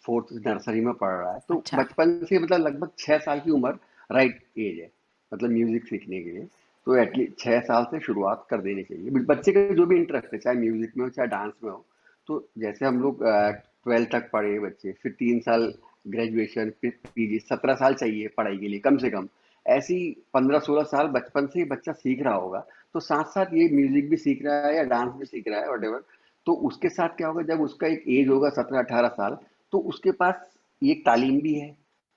फोर्थ नर्सरी में पढ़ रहा है, तो अच्छा। बचपन से मतलब लगभग 6 साल की उम्र राइट एज है मतलब म्यूजिक सीखने के लिए। तो एटलीस्ट 6 साल से शुरुआत कर देनी चाहिए बच्चे का जो भी इंटरेस्ट है, चाहे म्यूजिक में हो चाहे डांस में हो। तो जैसे हम लोग 12 तक पढ़े बच्चे, फिर 3 साल ग्रेजुएशन, फिर पीजी, 17 साल चाहिए पढ़ाई के लिए कम से कम। ऐसी 15-16 साल बचपन से ही बच्चा सीख रहा होगा। तो साथ साथ ये म्यूजिक भी सीख रहा है या डांस भी सीख रहा है वट। तो उसके साथ क्या होगा, जब उसका एक एज होगा 17-18 साल, तो उसके पास ये तालीम भी है,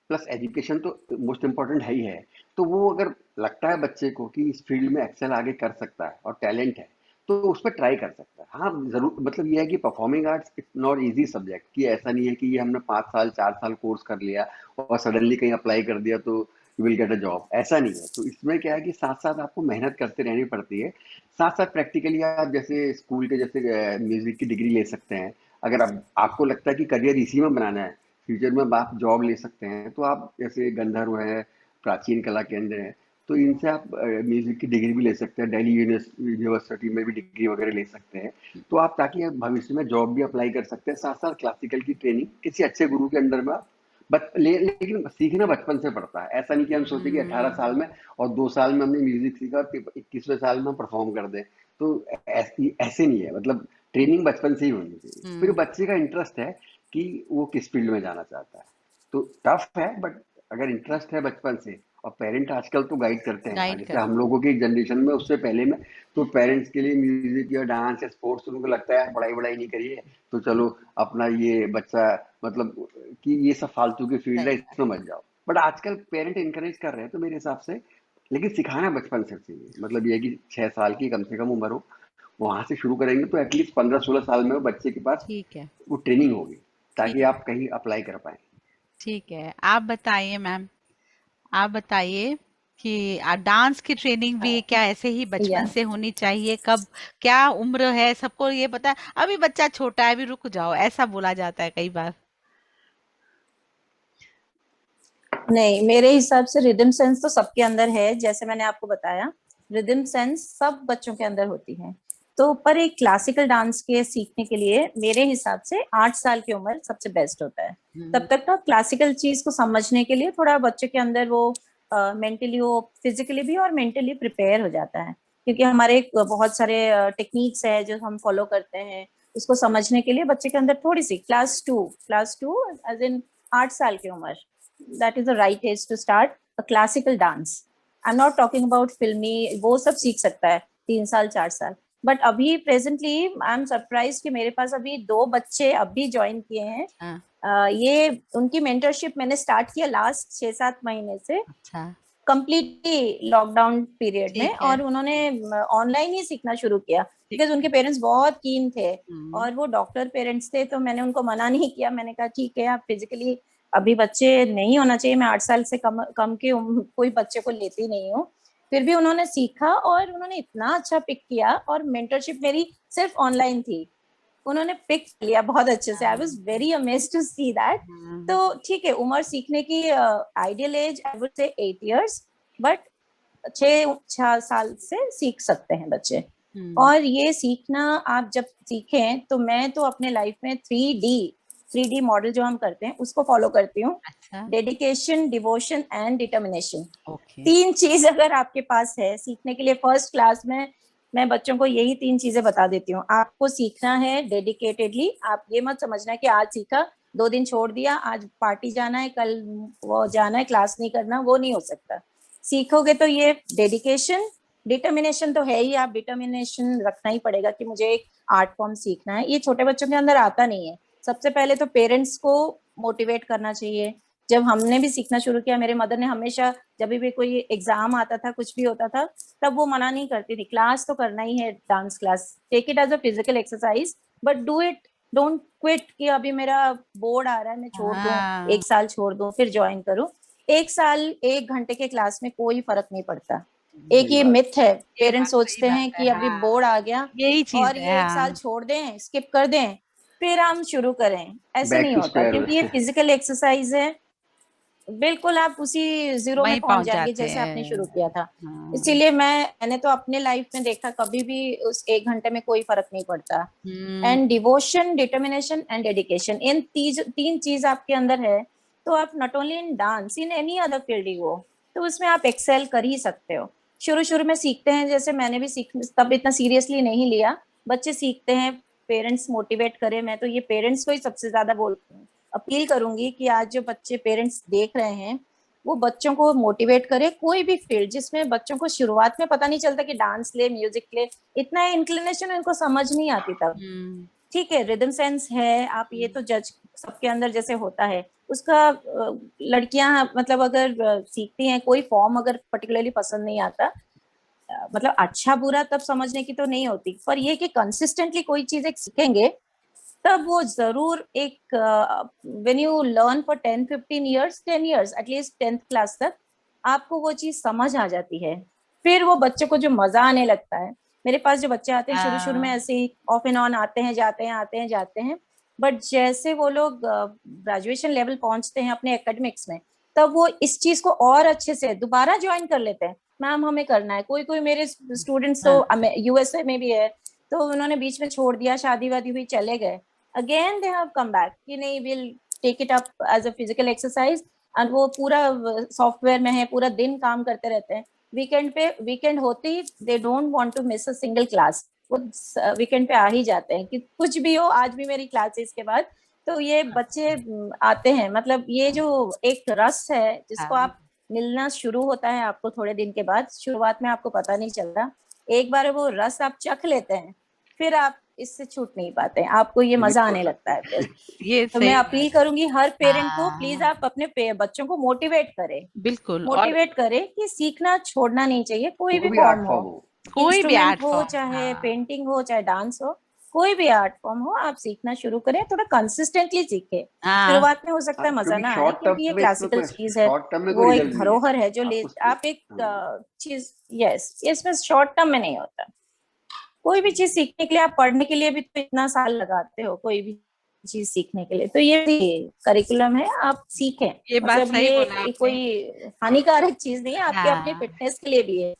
प्लस एजुकेशन तो मोस्ट इम्पोर्टेंट है ही है। तो वो अगर लगता है बच्चे को कि इस फील्ड में एक्सेल आगे कर सकता है और टैलेंट है, तो उस पर ट्राई कर सकता है। हाँ जरूर, मतलब ये है कि performing arts it's not easy subject, कि ऐसा नहीं है कि ये हमने 5 साल 4 साल कोर्स कर लिया और सडनली कहीं अप्लाई कर दिया तो you will get a job, ऐसा नहीं है। तो इसमें क्या है कि साथ साथ आपको मेहनत करते रहनी पड़ती है। साथ साथ प्रैक्टिकली आप जैसे स्कूल के जैसे म्यूजिक की डिग्री ले सकते हैं। अगर आपको लगता है कि करियर इसी में बनाना है, फ्यूचर में आप जॉब ले सकते हैं, तो आप जैसे गंधर्व है, प्राचीन कला केंद्र है, तो इनसे आप म्यूजिक की डिग्री भी ले सकते हैं। दिल्ली यूनिवर्सिटी में भी डिग्री वगैरह ले सकते हैं। तो आप ताकि आप भविष्य में जॉब भी अप्लाई कर सकते हैं, साथ साथ क्लासिकल की ट्रेनिंग किसी अच्छे गुरु के अंडर में आप लेकिन सीखना बचपन से पड़ता है। ऐसा नहीं कि हम सोचे कि 18 साल में और 2 साल में हमने म्यूजिक सीखा और 21वें साल में हम परफॉर्म कर दें। तो ऐसे नहीं है, मतलब ट्रेनिंग बचपन से ही होनी चाहिए। फिर हम्म। बच्चे का इंटरेस्ट है कि वो किस फील्ड में जाना चाहता है। तो टफ है, बट अगर इंटरेस्ट है बचपन से, और पेरेंट आजकल तो गाइड करते हैं, गाइड जैसे कर। हम लोगों की जनरेशन में उससे पहले में, तो पेरेंट्स के लिए म्यूजिक या डांस या स्पोर्ट्स, उनको लगता है पढ़ाई वढ़ाई नहीं करिए तो चलो अपना ये बच्चा, मतलब कि ये सब फालतू की फील्ड है, सही बात। इसमें मत जाओ। बट आजकल पेरेंट इंकरेज कर रहे हैं तो मेरे हिसाब से, लेकिन सिखाना बचपन से चाहिए। मतलब ये है कि 6 साल की कम से कम उम्र हो, वहां से शुरू करेंगे तो एटलीस्ट 15-16 साल में वो बच्चे के पास ठीक है। वो ट्रेनिंग होगी, ताकि ठीक। आप कहीं अप्लाई कर पाए। ठीक है, आप बताइए मैम। आप बताइए कि डांस की ट्रेनिंग भी क्या ऐसे ही या बचपन से होनी चाहिए, कब, क्या उम्र है, सबको ये पता है अभी बच्चा छोटा है अभी रुक जाओ, ऐसा बोला जाता है कई बार। नहीं, मेरे हिसाब से रिदम सेंस तो सबके अंदर है, जैसे मैंने आपको बताया रिदम सेंस सब बच्चों के अंदर होती है। तो पर एक क्लासिकल डांस के सीखने के लिए मेरे हिसाब से 8 साल की उम्र सबसे बेस्ट होता है। तब तक ना क्लासिकल चीज को समझने के लिए थोड़ा बच्चे के अंदर वो मेंटली, वो फिजिकली भी और मेंटली प्रिपेयर हो जाता है, क्योंकि हमारे बहुत सारे टेक्निक्स है जो हम फॉलो करते हैं, उसको समझने के लिए बच्चे के अंदर थोड़ी सी क्लास टू एज इन 8 साल की उम्र, that is the right age to start a classical dance. I'm not talking about filmy, वो सब सीख सकता है 3 साल 4 साल। बट अभी प्रेजेंटली आई एम सरप्राइज कि मेरे पास अभी 2 बच्चे अभी ज्वाइन किए हैं। हाँ। ये उनकी मेंटरशिप मैंने स्टार्ट किया लास्ट 6-7 महीने से, अच्छा। कंप्लीटली लॉकडाउन पीरियड में, ठीक है। और उन्होंने ऑनलाइन ही सीखना शुरू किया ठीक। बिकॉज उनके पेरेंट्स बहुत कीन थे हम्म। और वो डॉक्टर पेरेंट्स थे। तो मैंने उनको मना नहीं किया, मैंने कहा ठीक है आप फिजिकली, अभी बच्चे नहीं होना चाहिए, मैं 8 साल से कम कम के कोई बच्चे को लेती नहीं हूँ, फिर भी उन्होंने सीखा और उन्होंने इतना अच्छा पिक किया, और मेंटरशिप मेरी सिर्फ ऑनलाइन थी, उन्होंने पिक लिया बहुत अच्छे से। I was very amazed to see that. तो ठीक है, उम्र सीखने की ideal as I would say 8 years, but 6 साल से सीख सकते हैं बच्चे। और ये सीखना आप जब सीखें, तो मैं तो अपने लाइफ में 3D मॉडल जो हम करते हैं उसको फॉलो करती हूँ। Dedication, devotion and determination. 3 चीज अगर आपके पास है सीखने के लिए, फर्स्ट क्लास में मैं बच्चों को यही 3 चीजें बता देती हूँ। आपको सीखना है डेडिकेटेडली। आप ये मत समझना कि आज सीखा, 2 दिन छोड़ दिया, आज पार्टी जाना है, कल वो जाना है, क्लास नहीं करना, वो नहीं हो सकता। सीखोगे तो ये डेडिकेशन, डिटर्मिनेशन तो है ही, आप डिटर्मिनेशन रखना ही पड़ेगा कि मुझे एक आर्ट फॉर्म सीखना है। ये छोटे बच्चों के अंदर आता नहीं है। सबसे पहले तो पेरेंट्स को मोटिवेट करना चाहिए। जब हमने भी सीखना शुरू किया, मेरे मदर ने हमेशा, जब भी कोई एग्जाम आता था, कुछ भी होता था, तब वो मना नहीं करती थी, क्लास तो करना ही है, dance class, take it as a physical exercise, but do it, don't quit कि अभी मेरा बोर्ड आ रहा है मैं छोड़ दूं, 1 साल छोड़ दूं फिर ज्वाइन करूं। 1 साल 1 घंटे के क्लास में कोई फर्क नहीं पड़ता। एक ये मिथ है, पेरेंट्स सोचते हैं कि अभी बोर्ड आ गया यही चीज और ये 1 साल छोड़ दें, स्किप कर दें, फिर हम शुरू करें। ऐसे नहीं होता, क्योंकि ये फिजिकल एक्सरसाइज है। बिल्कुल आप उसी जीरो में पहुंच जाएंगे जैसे आपने शुरू किया था। इसीलिए मैंने तो अपने लाइफ में देखा, कभी भी उस 1 घंटे में कोई फर्क नहीं पड़ता। And devotion, determination and dedication, इन 3 चीज आपके अंदर है, तो आप not only in dance, in any other field ही हो, तो उसमें आप एक्सेल कर ही सकते हो। शुरू में सीखते हैं, जैसे मैंने भी तब इतना सीरियसली नहीं लिया, बच्चे सीखते हैं, पेरेंट्स मोटिवेट करें। मैं तो ये पेरेंट्स को ही सबसे ज्यादा अपील करूंगी कि आज जो बच्चे पेरेंट्स देख रहे हैं, वो बच्चों को मोटिवेट करें। कोई भी फील्ड जिसमें बच्चों को शुरुआत में पता नहीं चलता कि डांस ले, म्यूजिक ले, इतना इंक्लिनेशन उनको समझ नहीं आती तब। ठीक है, रिदम सेंस है, आप ये तो जज सबके अंदर जैसे होता है उसका। लड़कियां मतलब अगर सीखती हैं, कोई फॉर्म अगर पर्टिकुलरली पसंद नहीं आता, मतलब अच्छा बुरा तब समझने की तो नहीं होती, पर ये कि कंसिस्टेंटली कोई चीज एक सीखेंगे, तब वो जरूर एक, when you learn for 10-15 years, 10 years at least 10th class तक, आपको वो चीज समझ आ जाती है। फिर वो बच्चे को जो मजा आने लगता है, मेरे पास जो बच्चे आते हैं शुरू में ऐसे ही ऑफ एंड ऑन आते हैं, जाते हैं, बट जैसे वो लोग ग्रेजुएशन लेवल पहुंचते हैं अपने एकेडमिक्स में, तब वो इस चीज को और अच्छे से दोबारा ज्वाइन कर लेते हैं। मैम हमें करना है। कोई मेरे स्टूडेंट्स तो यूएसए में भी है, तो उन्होंने बीच में छोड़ दिया, शादी वादी हुई, चले गए, again they have come back कि नहीं, will take it up as a physical exercise. और वो पूरा सॉफ्टवेयर में है, पूरा दिन काम करते रहते हैं। वीकेंड होते ही they don't want to miss a single class, वो वीकेंड पे आ ही जाते हैं कि कुछ भी हो, आज भी मेरी क्लास है इसके बाद। तो ये बच्चे आते हैं, मतलब ये जो एक रस है जिसको आप मिलना शुरू होता है आपको थोड़े दिन के बाद, शुरुआत में आपको पता नहीं चलता, एक बार वो रस आप चख लेते हैं, फिर आप इससे छूट नहीं पाते, आपको ये मजा आने लगता है फिर। ये तो मैं अपील करूंगी हर पेरेंट को, प्लीज आप अपने बच्चों को मोटिवेट करें, बिल्कुल मोटिवेट करें कि सीखना छोड़ना नहीं चाहिए। कोई भी फॉर्म हो, कोई भी आर्ट हो, चाहे पेंटिंग हो, चाहे डांस हो, कोई भी आर्ट फॉर्म हो, आप सीखना शुरू करें, थोड़ा कंसिस्टेंटली सीखें। शुरुआत में हो सकता है मजा ना आए, क्योंकि ये क्लासिकल चीज है, वो एक धरोहर है जो आप एक चीज, यस, इसमें शॉर्ट टर्म में नहीं होता। कोई भी चीज सीखने के लिए, आप पढ़ने के लिए भी तो इतना साल लगाते हो, कोई भी चीज सीखने के लिए, तो ये करिकुलम है, आप सीखें। ये बात मतलब सही बोला ये कोई हानिकारक चीज नहीं है, आपके अपने फिटनेस के लिए भी है।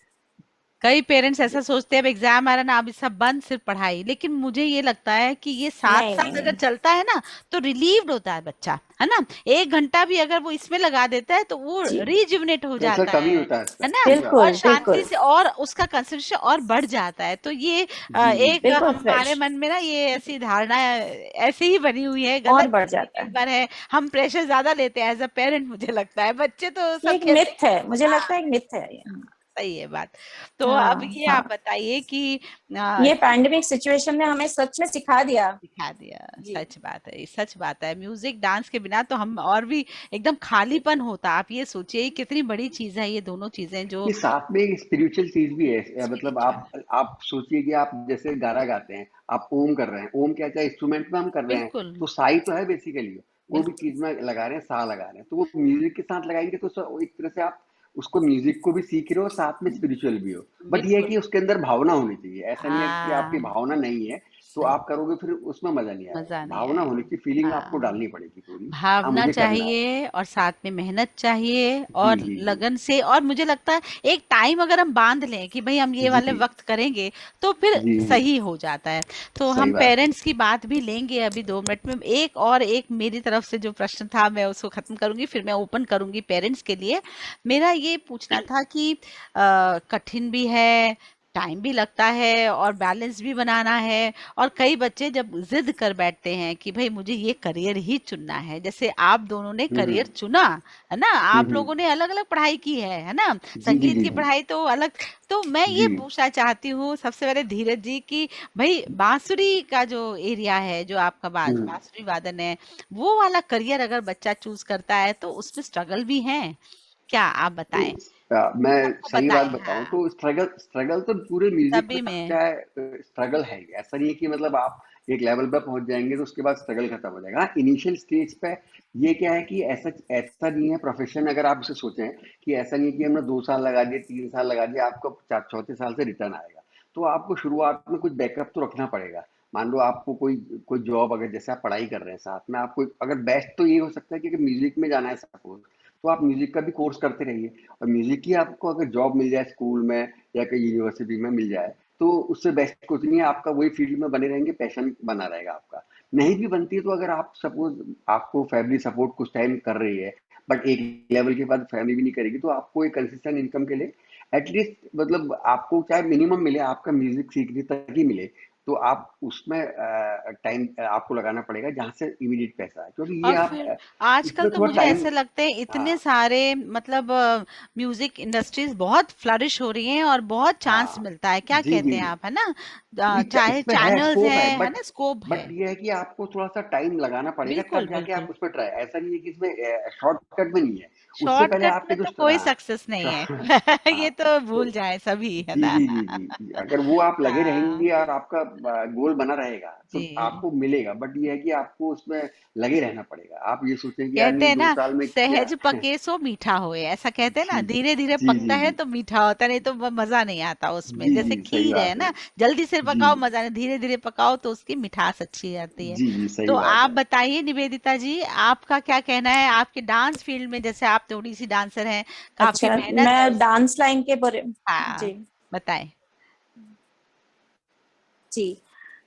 कई पेरेंट्स ऐसा सोचते हैं अब एग्जाम आ रहा ना, अब सब बंद, सिर्फ पढ़ाई। लेकिन मुझे ये लगता है कि ये 7 साल अगर चलता है ना, तो रिलीव्ड होता है बच्चा, है ना। 1 घंटा भी अगर वो इसमें लगा देता है तो वो रिजुविनेट हो जाता है ना, और शांति से, और उसका कंसंट्रेशन और बढ़ जाता है। तो ये एक हमारे मन में ना ये ऐसी धारणा ऐसे ही बनी हुई है, गलत बढ़ जाता है। हम प्रेशर ज्यादा लेते हैं एज अ पेरेंट, मुझे लगता है। बच्चे तो सब एक मिथ है, मुझे लगता है एक मिथ है। सही है बात। तो अब ये आप बताइए कि ये पैंडेमिक सिचुएशन ने हमें सच में सिखा दिया। सच बात है, सच बात है। म्यूजिक डांस के बिना तो हम और भी एकदम खालीपन होता। आप ये सोचिए कितनी बड़ी चीज है ये दोनों चीजें, जो साथ में एक स्पिरिचुअल चीज भी है। मतलब आप सोचिए कि आप जैसे गाना गाते हैं, आप ओम कर रहे हैं, ओम क्या चाहे इंस्ट्रूमेंट में हम कर रहे हैं, तो साई तो है बेसिकली, कोई भी चीज में लगा रहे हैं, सा लगा रहे हैं, तो वो म्यूजिक के साथ लगाएंगे तो एक तरह से आप उसको म्यूजिक को भी सीख रहे हो, साथ में स्पिरिचुअल भी हो। बट ये है बिल्कुल। कि उसके अंदर भावना होनी चाहिए, ऐसा नहीं है कि आपकी हाँ, भावना नहीं है तो सही, आप करोगे फिर उसमें मजा नहीं आएगा। मजा नहीं भावना होनी आएगा। चाहिए, फीलिंग आपको हाँ, डालनी पड़ेगी पूरी। हाँ, भावना मुझे करना है। चाहिए और साथ में मेहनत चाहिए जी और जी जी लगन से, और मुझे लगता है एक टाइम अगर हम बांध लें कि भाई हम ये वाले जी वक्त करेंगे तो फिर जी जी। सही हो जाता है। तो हम सही बात है। पेरेंट्स की बात भी लेंगे अभी 2 मिनट में। एक मेरी तरफ से जो प्रश्न था मैं उसको खत्म करूंगी, फिर मैं ओपन करूंगी पेरेंट्स के लिए। मेरा ये पूछना था कि कठिन भी है, टाइम भी लगता है और बैलेंस भी बनाना है। और कई बच्चे जब जिद कर बैठते हैं कि भाई मुझे ये करियर ही चुनना है, जैसे आप दोनों ने हम्म करियर चुना, है ना, आप हम्म। लोगों ने अलग अलग पढ़ाई की है ना, जी जी संगीत जी की जी पढ़ाई तो अलग। तो मैं ये जी। पूछना चाहती हूँ सबसे पहले धीरज जी की भाई बांसुरी का जो एरिया है, जो आपका हम्म। बांसुरी वादन है, वो वाला करियर अगर बच्चा चूज करता है तो उसमें स्ट्रगल भी है क्या, आप बताएं। नहीं, मैं सबको सही बात बताएं, बताऊं हाँ, तो स्ट्रगल स्ट्रगल तो पूरे म्यूजिक में सभी में। क्या है, स्ट्रगल है ही। ऐसा नहीं है कि मतलब आप एक लेवल पे पहुंच जाएंगे तो उसके बाद स्ट्रगल खत्म हो जाएगा। हाँ, इनिशियल स्टेज पे ये क्या है कि ऐसा ऐसा नहीं है प्रोफेशन, अगर आप इसे सोचें कि ऐसा नहीं है कि हमने 2 साल लगा दिए, 3 साल लगा दिए, आपको चौथे साल से रिटर्न आएगा। तो आपको शुरुआत में कुछ बैकअप तो रखना पड़ेगा। मान लो आपको कोई कोई जॉब, अगर जैसे आप पढ़ाई कर रहे हैं साथ में, आपको अगर बेस्ट तो ये हो सकता है कि अगर म्यूजिक में जाना है सपोज, तो आप म्यूजिक का भी कोर्स करते रहिए। और म्यूजिक की आपको अगर जॉब मिल जाए स्कूल में या कहीं यूनिवर्सिटी में मिल जाए, तो उससे बेस्ट कुछ नहीं है। आपका वही फील्ड में बने रहेंगे, पैशन बना रहेगा आपका। नहीं भी बनती है तो अगर आप सपोज आपको फैमिली सपोर्ट कुछ टाइम कर रही है, बट एक लेवल के बाद फैमिली भी नहीं करेगी, तो आपको एक कंसिस्टेंट इनकम के लिए एटलीस्ट, मतलब आपको चाहे मिनिमम मिले, आपका म्यूजिक सीखने तक ही मिले, तो आप उसमें टाइम आपको लगाना पड़ेगा जहां से इमीडिएट पैसा है, क्योंकि ये और आप फिर आजकल इसमें तो थोड़ा मुझे टाइम। ऐसे लगते हैं हाँ इतने सारे मतलब म्यूजिक इंडस्ट्रीज बहुत फ्लरिश हो रही हैं और बहुत चांस हाँ। मिलता है, क्या जी कहते जी। हैं आप, है ना, नहीं, चाहे इसमें है, चैनल्स स्कोप है ना, स्कोप है। बट ये है कि आपको थोड़ा सा टाइम लगाना पड़ेगा, बिल्कुल तब जाके आप बिल्कुल। उस पर ट्राई। ऐसा नहीं है कि इसमें शॉर्टकट में नहीं है। उससे पहले शॉर्टकट आपके में जो तो कोई हाँ सक्सेस नहीं है। हाँ। ये तो तो भूल जाए सभी, है जी ना। जी जी जी जी, अगर वो आप लगे हाँ रहेंगे और आपका गोल बना रहेगा तो जी, आपको मिलेगा। बट ये है कि आपको उसमें लगे रहना पड़ेगा। आप ये सोचें कि यार कहते नहीं, हैं दो ना, साल में क्या। सहज पके सो मीठा होए, ऐसा कहते हैं ना, जी धीरे धीरे जी पकता जी है जी तो मीठा होता है, नहीं तो मजा नहीं आता उसमें। जी जैसे जी। सही खीर है बात है। ना, जल्दी से जी पकाओ मजा नहीं, धीरे धीरे पकाओ तो उसकी मिठास अच्छी आती है। जी जी। सही तो बात आप है। बताइए निवेदिता जी, आपका क्या कहना है आपके डांस फील्ड में, जैसे आप थोड़ी सी डांसर हैं, काफी अच्छा, मेहनत है मैं उसमें। डांस लाइन के बारे। हाँ, जी बताएं। जी।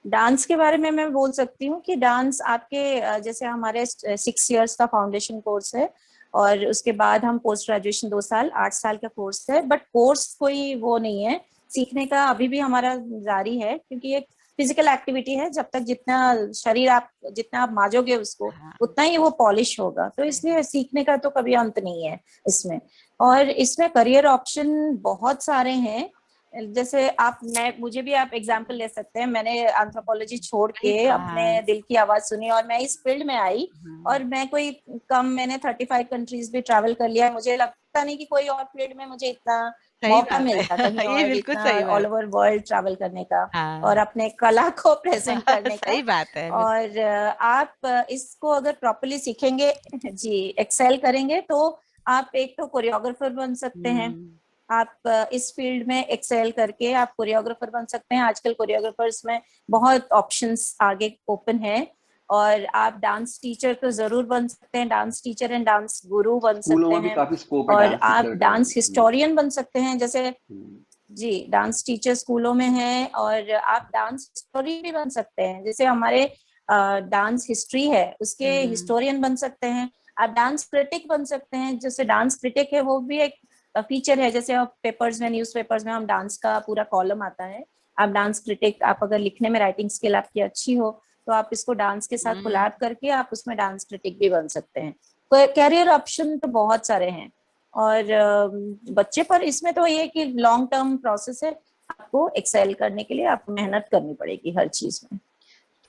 डांस के बारे में मैं बोल सकती हूँ कि डांस आपके जैसे हमारे 6 इयर्स का फाउंडेशन कोर्स है, और उसके बाद हम पोस्ट ग्रेजुएशन 2 साल 8 साल का कोर्स है। बट कोर्स कोई वो नहीं है, सीखने का अभी भी हमारा जारी है, क्योंकि एक फिजिकल एक्टिविटी है। जब तक जितना शरीर आप जितना आप माजोगे उसको, हाँ, उतना ही वो पॉलिश होगा। तो सही इसलिए बात। सीखने का तो कभी अंत नहीं है इसमें। और इसमें करियर ऑप्शन बहुत सारे हैं। जैसे आप मैं मुझे भी आप एग्जांपल ले सकते हैं। मैंने एंथ्रोपोलॉजी छोड़ वही के तो, अपने हाँ। दिल की आवाज सुनी और मैं इस फील्ड में आई। हम्म, और मैं कोई कम मैंने 35 कंट्रीज भी ट्रैवल कर लिया। मुझे लगता नहीं कि कोई और फील्ड में मुझे इतना सही मौका बात मिलता है। कहीं ये और, बिल्कुल इतना सही ऑल बात। ओवर वर्ल्ड ट्रैवल करने का और हाँ। अपने कला को प्रेजेंट करने का। सही बात है, बिल्कुल। और आप इसको अगर प्रॉपरली सीखेंगे जी, एक्सेल करेंगे, तो आप एक तो कोरियोग्राफर बन सकते हैं। हम्म, आप इस फील्ड में एक्सेल करके आप कोरियोग्राफर बन सकते हैं। आजकल कोरियोग्राफर्स में बहुत ऑप्शंस आगे ओपन है। और आप डांस टीचर तो जरूर बन सकते हैं, डांस टीचर एंड डांस गुरु बन स्कूलों सकते में भी हैं। काफी स्कोप है और डांस आप टीचर का भी। डांस हिस्टोरियन बन सकते हैं, जैसे हम्म, जी, डांस टीचर स्कूलों में है। और आप डांस हिस्टोरियन भी बन सकते हैं, जैसे हमारे डांस हिस्ट्री है उसके हम्म, हिस्टोरियन बन सकते हैं। आप डांस क्रिटिक बन सकते हैं, जैसे डांस क्रिटिक है वो भी एक फीचर है। जैसे आप पेपर्स में, न्यूज पेपर्स में हम डांस का पूरा कॉलम आता है। आप डांस क्रिटिक, आप अगर लिखने में राइटिंग स्किल आपकी अच्छी हो, तो आप इसको डांस के साथ हम्म। कोलैब करके आप उसमें डांस क्रिटिक भी बन सकते हैं। कैरियर ऑप्शन तो बहुत सारे हैं। और बच्चे पर इसमें तो ये कि लॉन्ग टर्म प्रोसेस है। आपको एक्सेल करने के लिए आपको मेहनत करनी पड़ेगी हर चीज में।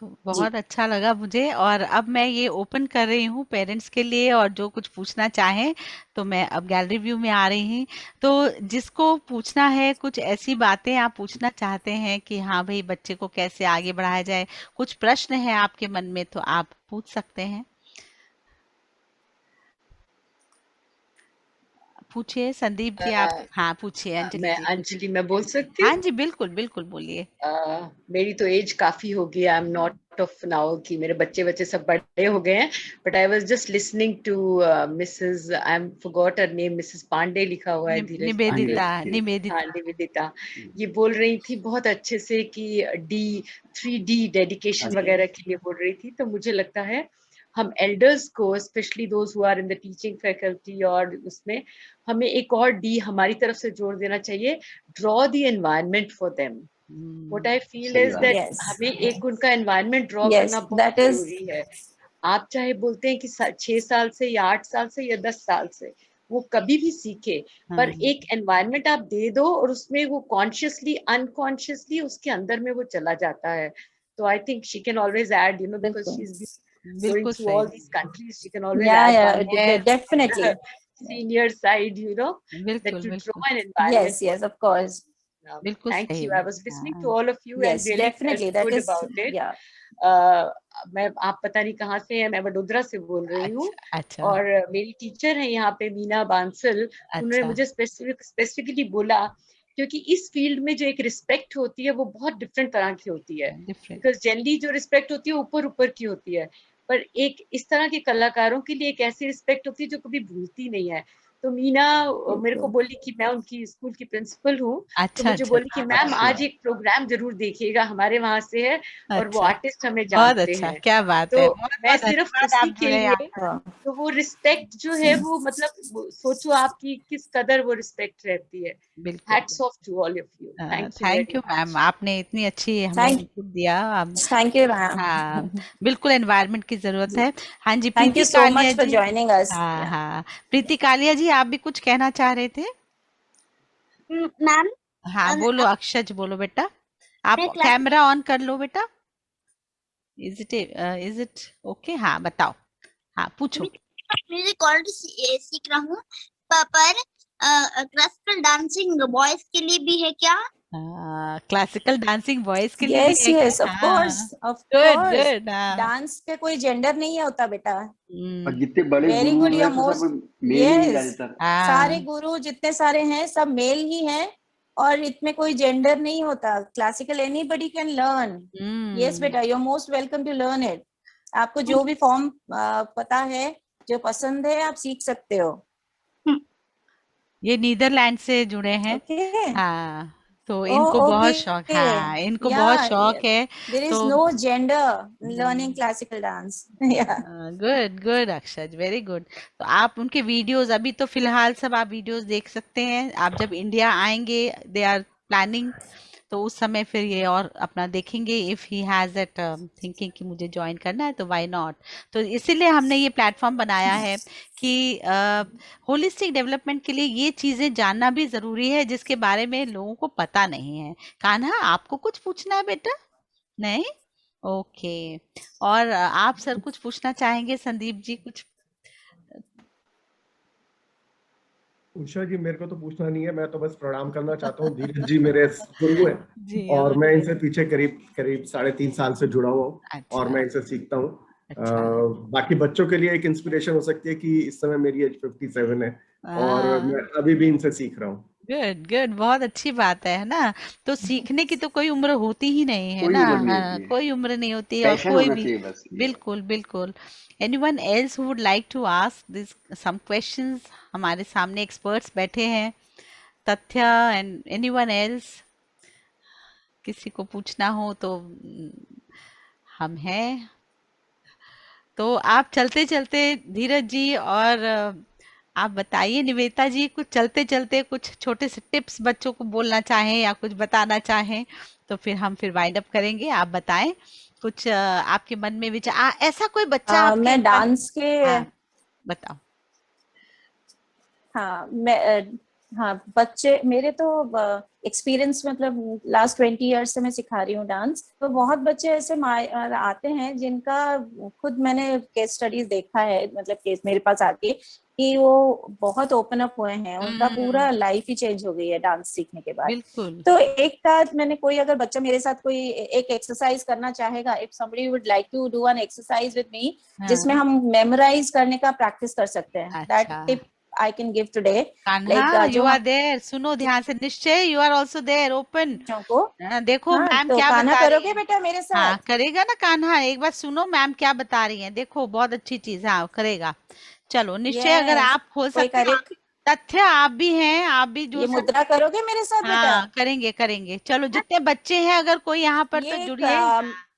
तो जी। बहुत अच्छा लगा मुझे, और अब मैं ये ओपन कर रही हूँ पेरेंट्स के लिए, और जो कुछ पूछना चाहें तो मैं अब गैलरी व्यू में आ रही हूँ। तो जिसको पूछना है, कुछ ऐसी बातें आप पूछना चाहते हैं कि हाँ भाई बच्चे को कैसे आगे बढ़ाया जाए, कुछ प्रश्न है आपके मन में, तो आप पूछ सकते हैं। पूछिए संदीप जी, आप हाँ पूछिए अंजलि मैं जी। अंजलि, मैं बोल सकती हाँ हूँ? जी, बिल्कुल बिल्कुल बोलिए। मेरी तो एज काफी हो गई, I am not off now कि मेरे बच्चे सब बड़े हो गए हैं, but I was just listening to Mrs, I am forgot her name, Mrs Pandey लिखा हुआ है, धीरज पांडे। निवेदिता Yes. निवेदिता। हाँ, निवेदिता। ये बोल रही थी बहुत अच्छे से कि डी 3D डेडिकेशन वगैरह के लिए बोल रही थी। तो मुझे लगता है हम एल्डर्स को, specially those who are in the teaching faculty और उसमें, हमें एक और डी हमारी तरफ से जोड़ देना चाहिए, draw the environment for them. What I feel सही इज बात दैट Yes, हमें एक उनका एनवायरनमेंट ड्रॉ yes, करना बहुत that is जरूरी है। आप चाहे बोलते हैं कि 6 साल से या 8 साल से या 10 साल से, वो कभी भी सीखे, पर एक एनवायरनमेंट आप दे दो और उसमें वो कॉन्शियसली अनकॉन्शियसली उसके अंदर में वो चला जाता है। तो I think she can always add, because she is going बिल्कुल through all सही। these countries, she can always yeah, add yeah, one more Yes, definitely. senior side, that बिल्कुल you draw बिल्कुल an environment Yes, for yes, of course. बिल्कुल thank सही। you. I was listening to हाँ, all of you and Yes, really felt definitely. That good is, about it. yeah. मैं, आप पता नहीं कहाँ से हैं, मैं वडोदरा से बोल रही हूँ। अच्छा अच्छा और मेरी टीचर है यहाँ पे मीना बांसल, उन्होंने अच्छा। मुझे स्पेसिफिकली बोला, क्योंकि इस फील्ड में जो एक रिस्पेक्ट होती है वो बहुत डिफरेंट तरह की होती है। डिफरेंट। बिकॉज जनरली जो रिस्पेक्ट होती है ऊपर ऊपर की होती है, पर एक इस तरह के कलाकारों के लिए एक ऐसी रिस्पेक्ट होती है जो कभी भूलती नहीं है। तो मीना मेरे को बोली कि मैं उनकी स्कूल की प्रिंसिपल हूँ, तो अच्छा मुझे अच्छा बोली कि मैम आज एक प्रोग्राम जरूर देखिएगा, हमारे वहां से है और वो अच्छा। आर्टिस्ट हमें बहुत जानते अच्छा, हैं। क्या बात तो है, बहुत मैं बहुत सिर्फ धन्यवाद उसी आप के जुड़े लिए, यहाँ। हाँ, तो वो रिस्पेक्ट जो है वो, मतलब सोचो आपकी किस कदर वो रिस्पेक्ट रहती है। बिल्कुल। Hats off to all of you, thank you thank very you ma'am, much. आपने इतनी अच्छी हमें Thank, इनपुट दिया। thank you, ma'am. हाँ बिल्कुल, एनवायरनमेंट की जरूरत है। हाँ जी, Thank Preeti you so Kaliya much for ji. joining us. हाँ Yeah. हाँ, प्रीति कालिया जी, आप भी कुछ कहना चाह रहे थे? मैम, हाँ बोलो, अक्षज बोलो बेटा, आप मैं क्लास कैमरा ऑन कर लो बेटा। Is it okay? हाँ बताओ, हाँ पूछो। म्यूजिक ऑलरेडी सीख रहा हूँ, पर क्लासिकल डांसिंग बॉयज के लिए भी है क्या? क्लासिकल डांसिंग बॉयज के लिए भी Yes, है क्या? yes, of course, of good course. Good. हाँ डांस के कोई जेंडर नहीं होता बेटा। और जितने बड़े वेरी गुड, गुरु योर हैं तो मोस्ट, सब मेल ही हैं यस, ज्यादातर। सारे गुरु जितने सारे हैं सब मेल ही हैं, और इसमें कोई जेंडर नहीं होता। Classical anybody can learn. Yes बेटा, you are most welcome to learn it. आपको जो भी फॉर्म पता है, जो पसंद है, आप सीख सकते हो। ये नीदरलैंड से जुड़े हैं। ओके, हाँ, तो इनको बहुत शौक, हाँ इनको बहुत शौक है। देयर इज तो no gender learning classical dance. Good good Akshaj, very good. तो आप उनके वीडियोस, अभी तो फिलहाल सब आप वीडियोस देख सकते हैं। आप जब इंडिया आएंगे, दे आर प्लानिंग, तो उस समय फिर ये और अपना देखेंगे। If he has that thinking कि मुझे ज्वाइन करना है तो व्हाई नॉट। तो इसीलिए हमने ये प्लेटफॉर्म बनाया है कि होलिस्टिक डेवलपमेंट के लिए ये चीजें जानना भी जरूरी है, जिसके बारे में लोगों को पता नहीं है। कान्हा, आपको कुछ पूछना है बेटा? नहीं? ओके। और आप सर कुछ पूछना चाहेंगे? संदीप जी कुछ? उषा जी, मेरे को तो पूछना नहीं है, मैं तो बस प्रणाम करना चाहता हूँ। धीरज जी मेरे गुरु हैं जी और मैं इनसे पीछे करीब 3.5 साल से जुड़ा हुआ हूँ अच्छा और मैं इनसे सीखता हूँ। अच्छा बाकी बच्चों के लिए एक इंस्पिरेशन हो सकती है कि इस समय मेरी एज 57 है और मैं अभी भी इनसे सीख रहा हूँ। गुड गुड, बहुत अच्छी बात है ना। तो सीखने की तो कोई उम्र होती ही नहीं है कोई ना। उम्र नहीं हाँ, होती है, कोई उम्र नहीं होती है, और पैशन कोई होना भी। चाहिए बस ये है। बिल्कुल बिल्कुल। Anyone else who would like to ask this some questions? हमारे सामने एक्सपर्ट्स बैठे हैं, तथ्य एंड एनीवन एल्स, किसी को पूछना हो तो हम हैं। तो आप चलते चलते, धीरज जी और आप बताइए, निवेता जी, कुछ चलते चलते कुछ छोटे से टिप्स बच्चों को बोलना चाहें या कुछ बताना चाहें, तो फिर हम वाइंड अप करेंगे। आप बताएं कुछ आपके मन में विचार। ऐसा कोई बच्चा आपके मैं मन, डांस के, हाँ बताओ। हाँ मैं, हाँ बच्चे मेरे तो एक्सपीरियंस, मतलब लास्ट 20 ईयर्स से मैं सिखा रही हूँ डांस। तो बहुत बच्चे ऐसे आते हैं जिनका खुद मैंने केस स्टडीज देखा है, मतलब केस मेरे पास आती है कि वो बहुत ओपन अप हुए हैं, उनका पूरा लाइफ ही चेंज हो गई है डांस सीखने के बाद। बिल्कुल। तो एक साथ मैंने, कोई अगर बच्चा मेरे साथ कोई एक एक्सरसाइज करना चाहेगा, if somebody would like to do an exercise with me, जिसमें हम मेमोराइज करने का प्रैक्टिस कर सकते हैं, दैट अच्छा tip I can give today. Kanha, जो you are there. सुनो ध्यान से. निश्चय, you are also there. Open. बच्चों को, देखो हाँ, मैम तो क्या कान्हा बता रही करोगे है. बेटा मेरे हाँ साथ? करेगा ना कान्हा. एक बार सुनो मैम क्या बता रही हैं. देखो बहुत अच्छी चीज है. हाँ करेगा. चलो निश्चय, अगर यस, आप खोल कोई सकते हो. करे? तथ्य आप भी हैं, आप भी जुड़ ये सकते. मुद्रा करोगे मेरे साथ बेटा? हाँ करेंगे करेंगे. चलो जितने बच्चे हैं अगर कोई यहाँ पर ये तो एक, जुड़िए.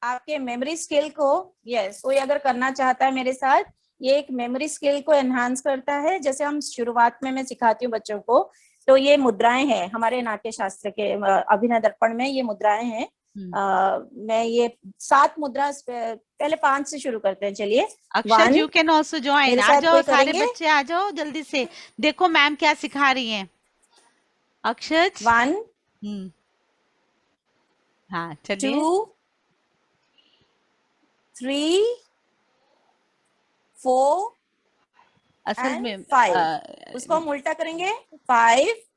आपके मेमोरी स्किल को, यस, कोई अगर करना चाहता है मेरे साथ, ये एक मेमोरी स्किल को एनहांस करता है. जैसे हम शुरुआत में मैं सिखाती हूँ बच्चों को, तो ये मुद्राएं हैं हमारे नाट्य शास्त्र के अभिनय दर्पण में. ये मुद्राएं हैं. मैं ये 7 मुद्रा, पहले 5 से शुरू करते हैं. चलिए. अक्षत, यू कैन ऑल्सो ज्वाइन. मेरे आ साथ जाओ कोई सारे करेंगे? बच्चे, आ जाओ जल्दी से. देखो मैम क्या सिखा रही हैं. अक्षत. 1 हाँ चलिए. 2 3 4 असल में and 5. उसको हम उल्टा करेंगे. 5.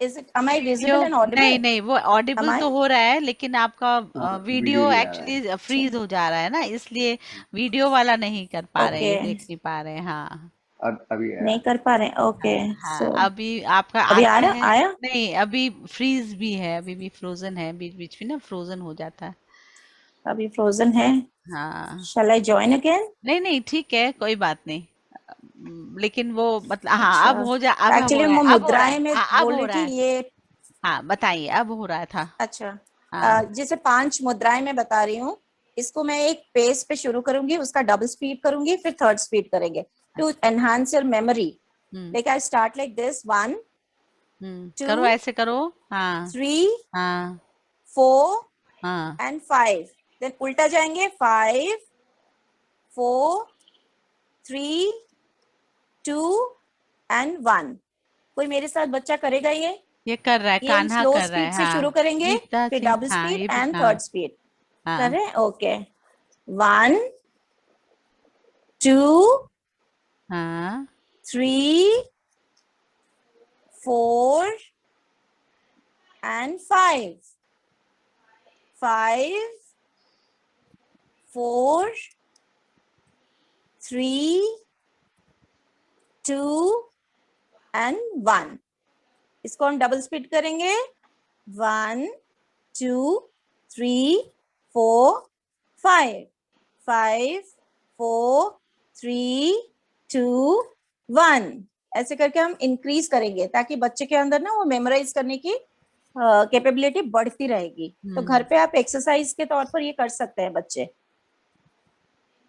Is it, am I visible and audible? नहीं नहीं, वो ऑडिबल Am I? तो हो रहा है, लेकिन आपका वीडियो वीडियो नहीं आ रहा एक्चुअली फ्रीज हो जा रहा है ना, इसलिए वीडियो वाला नहीं कर पा रहे हैं, Okay. देख नहीं पा रहे हैं. हाँ अभी आया। नहीं कर पा रहे. ओके. हाँ. So अभी आपका अभी आता आ रहा है. आया? नहीं अभी फ्रीज भी है, अभी भी फ्रोजन है, बीच बीच में ना फ्रोजन हो जाता है. अभी फ्रोजन है. हाँ Shall I join again? नहीं नहीं ठीक है, कोई बात नहीं. लेकिन वो मतलब हाँ अब हो जा, अब हो एक्चुअली रहा वो है, अब हो रहा है. मुद्राएं में हाँ अब बोल हो रही रहा थी है. ये. हाँ बताइए, अब हो रहा था. अच्छा. हाँ जैसे 5 मुद्राएं मैं बता रही हूँ, इसको मैं एक पेस पे शुरू करूंगी, उसका डबल स्पीड करूंगी, फिर थर्ड स्पीड करेंगे to enhance your memory. Like I start like this. 1 करो, 2 ऐसे करो. हाँ 3 हाँ 4 हाँ. and 5. देन उल्टा जाएंगे. 5 4 3 2 and 1. कोई मेरे साथ बच्चा करेगा ये? ये कर रहा है, ये हम कान्हा स्लो कर रहा है. स्पीड से हाँ शुरू करेंगे, गीता फिर सिंह, डबल हाँ स्पीड ये भी. एंड हाँ थर्ड स्पीड. कर हाँ रहे हैं? ओके. 1 2 हाँ 3 4 and 5. 5 4 3 2 and 1. इसको हम डबल स्पीड करेंगे. 1 2 3 4 5. 5 4 3 2 1. ऐसे करके हम इंक्रीज करेंगे ताकि बच्चे के अंदर ना वो मेमोराइज करने की कैपेबिलिटी बढ़ती रहेगी. तो घर पे आप एक्सरसाइज के तौर पर ये कर सकते हैं बच्चे,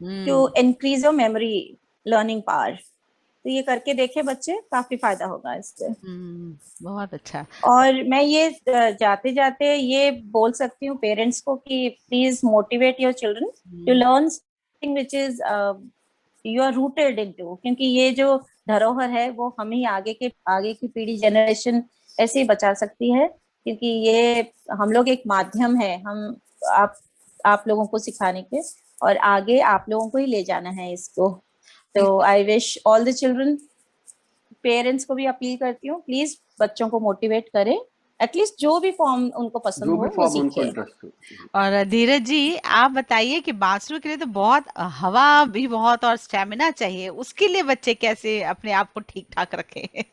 to increase your memory learning power. तो ये करके देखे बच्चे, काफी फायदा होगा इससे. बहुत अच्छा. और मैं ये जाते जाते ये बोल सकती हूँ पेरेंट्स को कि please motivate your children to learn something which is you are rooted into. क्योंकि ये जो धरोहर है वो हम ही आगे की पीढ़ी, जनरेशन ऐसे ही बचा सकती है. क्योंकि ये हम लोग एक माध्यम है, हम आप लोगों को सिखाने के, और आगे आप लोगों को ही ले जाना है इसको. तो I wish all the children, parents को भी अपील करती हूँ, प्लीज बच्चों को मोटिवेट करें, एटलीस्ट जो भी फॉर्म उनको पसंद जो हो भी वो फॉर्म उनको सीखें. इंटरेस्ट हो. और धीरज जी आप बताइए कि बांसुरी के लिए तो बहुत हवा भी बहुत और स्टेमिना चाहिए, उसके लिए बच्चे कैसे अपने आप को ठीक ठाक रखें?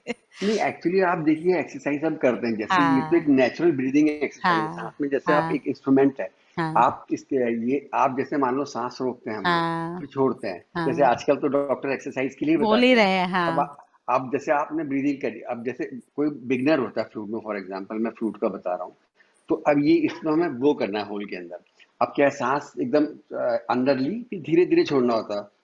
नहीं एक्चुअली आप देखिए एक्सरसाइज हम करते हैं, जैसे ये तो हाँ एक नेचुरल ब्रीदिंग एक्सरसाइज है. हाँ सांस में जैसे आप हाँ एक इंस्ट्रूमेंट है, हाँ आप इसके ये आप जैसे मान लो सांस रोकते हैं हम लोग, हाँ फिर छोड़ते हैं. जैसे हाँ आजकल तो डॉक्टर एक्सरसाइज के लिए बोल ही बताते हैं. रहे हैं. अब हाँ अब जैसे आपने ब्रीदिंग करी, अब जैसे कोई बिगनर होता है फ्लूट में, फॉर एग्जांपल मैं फ्लूट का बता रहा हूँ, तो अब ये इसमें हमें वो करना है होल के अंदर. अब क्या है, सांस एकदम अंदर ली, फिर धीरे धीरे छोड़ना होता है.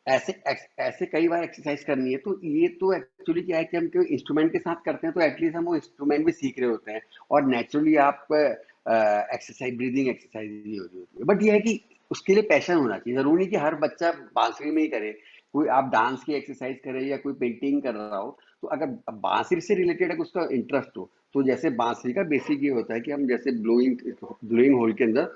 ऐसे ऐसे कई बार एक्सरसाइज करनी है. तो ये तो एक्चुअली क्या है कि हम कोई इंस्ट्रूमेंट के साथ करते हैं तो एटलीस्ट हम वो इंस्ट्रूमेंट भी सीख रहे होते हैं, और नेचुरली आप एक्सरसाइज, ब्रीदिंग एक्सरसाइज ही हो रही होती है. बट ये है कि उसके लिए पैशन होना चाहिए. जरूरी नहीं कि हर बच्चा बांसुरी में ही करे. कोई आप डांस की एक्सरसाइज करे या कोई पेंटिंग कर रहा हो, तो अगर बांसुरी से रिलेटेड अगर उसका इंटरेस्ट हो, तो जैसे बांसुरी का बेसिक ये होता है कि हम जैसे ब्लोइंग होल के अंदर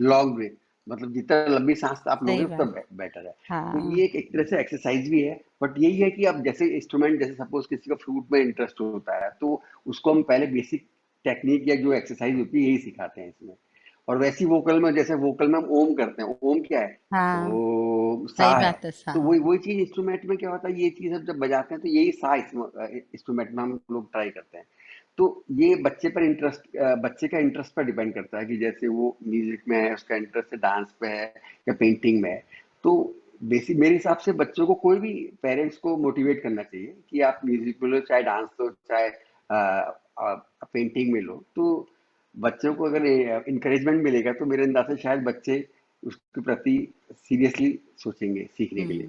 लॉन्ग ब्रेक, मतलब जितना लंबी सांस आप लोगे सही उतना बात। बेटर है। तो हाँ। ये एक तरह से एक्सरसाइज भी है, बट यही है कि अब जैसे इंस्ट्रूमेंट, जैसे सपोज किसी का फ्लूट में इंटरेस्ट होता है तो उसको हम पहले बेसिक टेक्निक या जो एक्सरसाइज होती है यही सिखाते हैं इसमें। और वैसी वोकल में, जैसे वोकल में हम ओम करते हैं, ओम क्या है, हाँ, ओ सही सा है। बात है। तो हाँ। वही चीज इंस्ट्रूमेंट में क्या होता है, ये चीज हम जब बजाते हैं तो यही सा इंस्ट्रूमेंट में हम लोग ट्राई करते हैं। तो ये बच्चे पर इंटरेस्ट, बच्चे का इंटरेस्ट पर डिपेंड करता है कि जैसे वो म्यूजिक में है, उसका इंटरेस्ट है डांस पे है या पेंटिंग में है। तो बेसिक मेरे हिसाब से बच्चों को, कोई भी पेरेंट्स को मोटिवेट करना चाहिए कि आप म्यूजिक में लो, चाहे डांस लो, चाहे पेंटिंग में लो। तो बच्चों को अगर इंकरेजमेंट मिलेगा तो मेरे अंदाज से शायद बच्चे उसके प्रति सीरियसली सोचेंगे सीखने के लिए।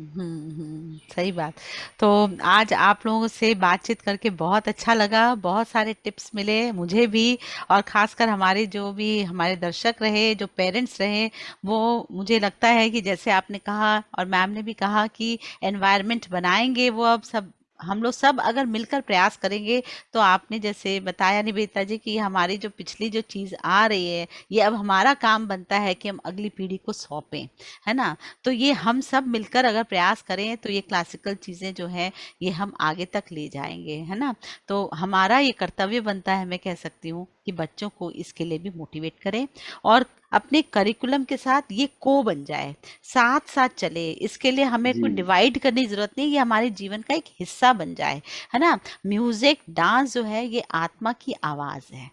सही बात। तो आज आप लोगों से बातचीत करके बहुत अच्छा लगा, बहुत सारे टिप्स मिले मुझे भी, और खासकर हमारे जो भी हमारे दर्शक रहे, जो पेरेंट्स रहे, वो मुझे लगता है कि जैसे आपने कहा और मैम ने भी कहा कि एनवायरनमेंट बनाएंगे वो, अब सब हम लोग सब अगर मिलकर प्रयास करेंगे तो आपने जैसे बताया निवेदिता जी कि हमारी जो पिछली जो चीज़ आ रही है, ये अब हमारा काम बनता है कि हम अगली पीढ़ी को सौंपें, है ना। तो ये हम सब मिलकर अगर प्रयास करें तो ये क्लासिकल चीज़ें जो है ये हम आगे तक ले जाएंगे, है ना। तो हमारा ये कर्तव्य बनता है, मैं कह सकती हूँ, कि बच्चों को इसके लिए भी मोटिवेट करें और अपने करिकुलम के साथ ये को बन जाए, साथ साथ चले। इसके लिए हमें जी कोई डिवाइड करने की जरूरत नहीं, ये हमारे जीवन का एक हिस्सा बन जाए, है ना। म्यूजिक डांस जो है ये आत्मा की आवाज है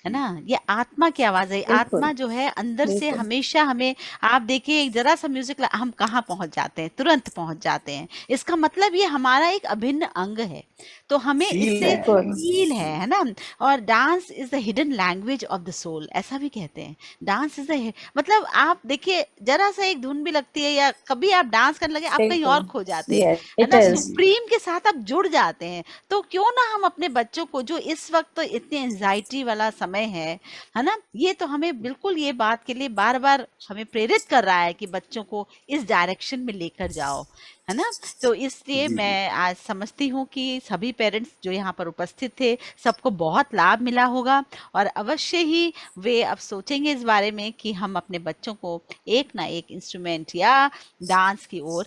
जी ना, ये आत्मा की आवाज है। बिल्कुल आत्मा जो है अंदर से बिल्कुल हमेशा हमें, आप देखिए एक जरा सा म्यूजिक हम कहाँ पहुंच जाते हैं, तुरंत पहुंच जाते हैं। इसका मतलब ये हमारा एक अभिन्न अंग है, तो हमें फील इससे है बिल्कुल फील है ना। और dance is the hidden language of the soul, ऐसा भी कहते हैं। डांस इज द, मतलब आप देखिए जरा सा एक धुन भी लगती है या कभी आप डांस करने लगे, आप कहीं और बिल्कुल खो जाते हैं, यस है इट ना, इज जी सुप्रीम के साथ आप जुड़ जाते हैं। तो क्यों ना हम अपने बच्चों को, जो इस वक्त तो इतनी एंजाइटी वाला समय है ना, ये तो हमें बिल्कुल ये बात के लिए बार बार हमें प्रेरित कर रहा है कि बच्चों को इस डायरेक्शन में लेकर जाओ, है ना। तो इसलिए जी जी मैं आज समझती हूँ कि सभी पेरेंट्स जो यहाँ पर उपस्थित थे सबको बहुत लाभ मिला होगा, और अवश्य ही वे अब सोचेंगे इस बारे में कि हम अपने बच्चों को एक ना एक इंस्ट्रूमेंट या डांस की ओर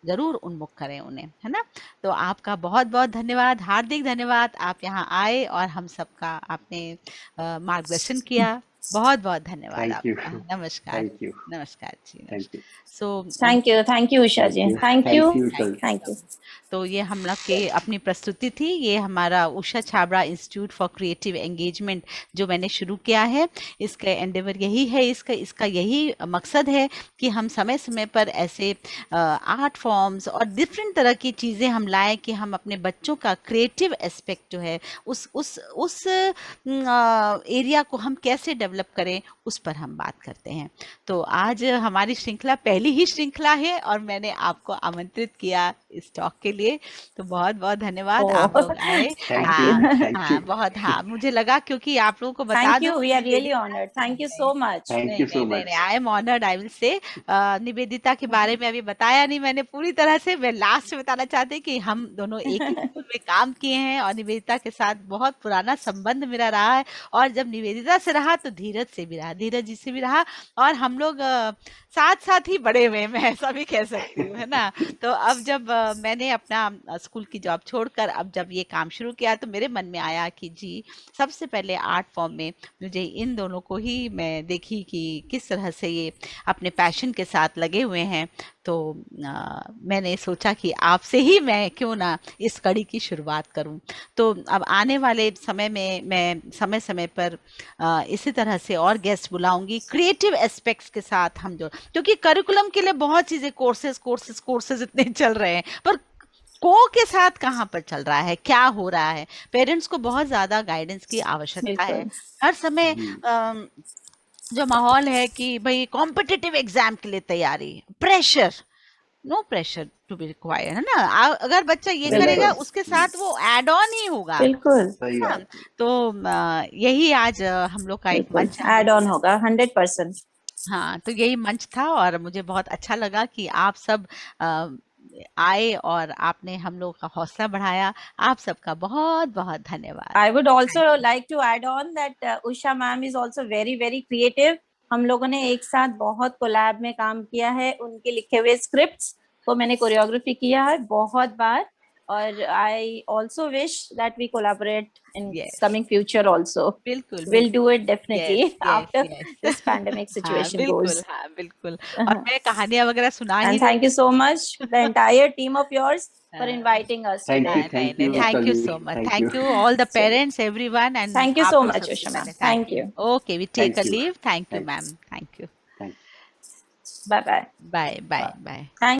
जरूर उन्मुख करें उन्हें, है ना। तो आपका बहुत बहुत धन्यवाद, हार्दिक धन्यवाद, आप यहाँ आए और हम सबका आपने मार्गदर्शन किया। बहुत बहुत धन्यवाद थैंक यू आपका। नमस्कार। थैंक यू नमस्कार जी, थैंक नमस्कार। You so thank you Usha ji, thank you thank you sir. Thank you. तो ये हम लोग के अपनी प्रस्तुति थी, ये हमारा Usha Chhabra institute for creative engagement जो मैंने शुरू किया है। इसका एंडेवर यही है, इसका इसका यही मकसद है कि हम समय समय पर ऐसे आर्ट फॉर्म्स और डिफरेंट तरह की चीज़ें हम लाएं कि हम अपने बच्चों का क्रिएटिव एस्पेक्ट जो है उस एरिया को हम कैसे डेवलप करें, उस पर हम बात करते हैं। तो आज हमारी श्रृंखला पहली ही श्रृंखला है और मैंने आपको आमंत्रित किया इस टॉक के लिए, तो बहुत बहुत धन्यवाद आप लोग आए। थैंक यू हाँ थैंक यू हाँ, बहुत, हाँ मुझे लगा, क्योंकि आप लोगों को बता थैंक दूं you, we are really honoured, thank you so much. Thank नहीं यू नहीं सो नहीं नहीं, much. I am honoured, I will say. Nivedita के बारे में अभी बताया नहीं मैंने पूरी तरह से, मैं लास्ट में बताना चाहती हूँ कि हम दोनों एक ही स्कूल में काम किए हैं और निवेदिता के साथ बहुत पुराना संबंध मेरा रहा है, और जब निवेदिता से रहा तो धीरज से भी रहा, धीरज जी से भी रहा, और हम लोग साथ साथ ही बड़े हुए, मैं ऐसा भी कह सकती हूँ, है ना। तो अब जब मैंने अपना स्कूल की जॉब छोड़कर अब जब ये काम शुरू किया तो मेरे मन में आया कि जी सबसे पहले आर्ट फॉर्म में मुझे इन दोनों को ही मैं देखी कि किस तरह से ये अपने पैशन के साथ लगे हुए हैं। तो मैंने सोचा कि आपसे ही मैं क्यों ना इस कड़ी की शुरुआत करूं। तो अब आने वाले समय में मैं समय समय पर इसी तरह से और गेस्ट बुलाऊंगी क्रिएटिव एस्पेक्ट्स के साथ हम जो, क्योंकि करिकुलम के लिए बहुत चीजें कोर्सेज इतने चल रहे हैं, पर को के साथ कहाँ पर चल रहा है, क्या हो रहा है, पेरेंट्स को बहुत ज्यादा गाइडेंस की आवश्यकता है। बिल्कुल हर समय जी जो माहौल है कि भाई कॉम्पिटिटिव एग्जाम के लिए तैयारी, pressure, no pressure to be required, है ना। अगर बच्चा ये करेगा बिल्कुल बिल्कुल उसके साथ वो एड ऑन ही होगा, बिल्कुल सही है ना। बात है। तो यही आज हम लोग का एक बिल्कुल मंच है। एड ऑन होगा 100%। हाँ, तो यही मंच था और मुझे बहुत अच्छा लगा कि आप सब अ, आए और आपने हम लोग का हौसला बढ़ाया। आप सबका बहुत बहुत धन्यवाद। I would also like to add on that Usha ma'am is also very, very creative. हम लोगों ने एक साथ बहुत कोलैब में काम किया है, उनके लिखे हुए स्क्रिप्ट्स को मैंने कोरियोग्राफी किया है बहुत बार, और I also wish that we collaborate in Yes. Coming future also. बिल्कुल We'll बिल्कुल do it definitely yes yes after yes this pandemic हाँ situation बिल्कुल goes. हाँ बिल्कुल और मैं कहानियां वगैरह सुना ही And thank you so much, the entire team of yours, for हाँ, inviting us Thank you, today. नहीं thank नहीं you, thank you Kali. So much, Thank thank you. You all the चलिए, parents everyone and thank you आप so लोग much, सबसे Usha पहले ma'am. Thank Thank you. you. Okay we take Thank a you. Leave. Thank you Thanks. Ma'am. Thank you. Thanks. Bye bye. Bye bye Bye. Bye. Thank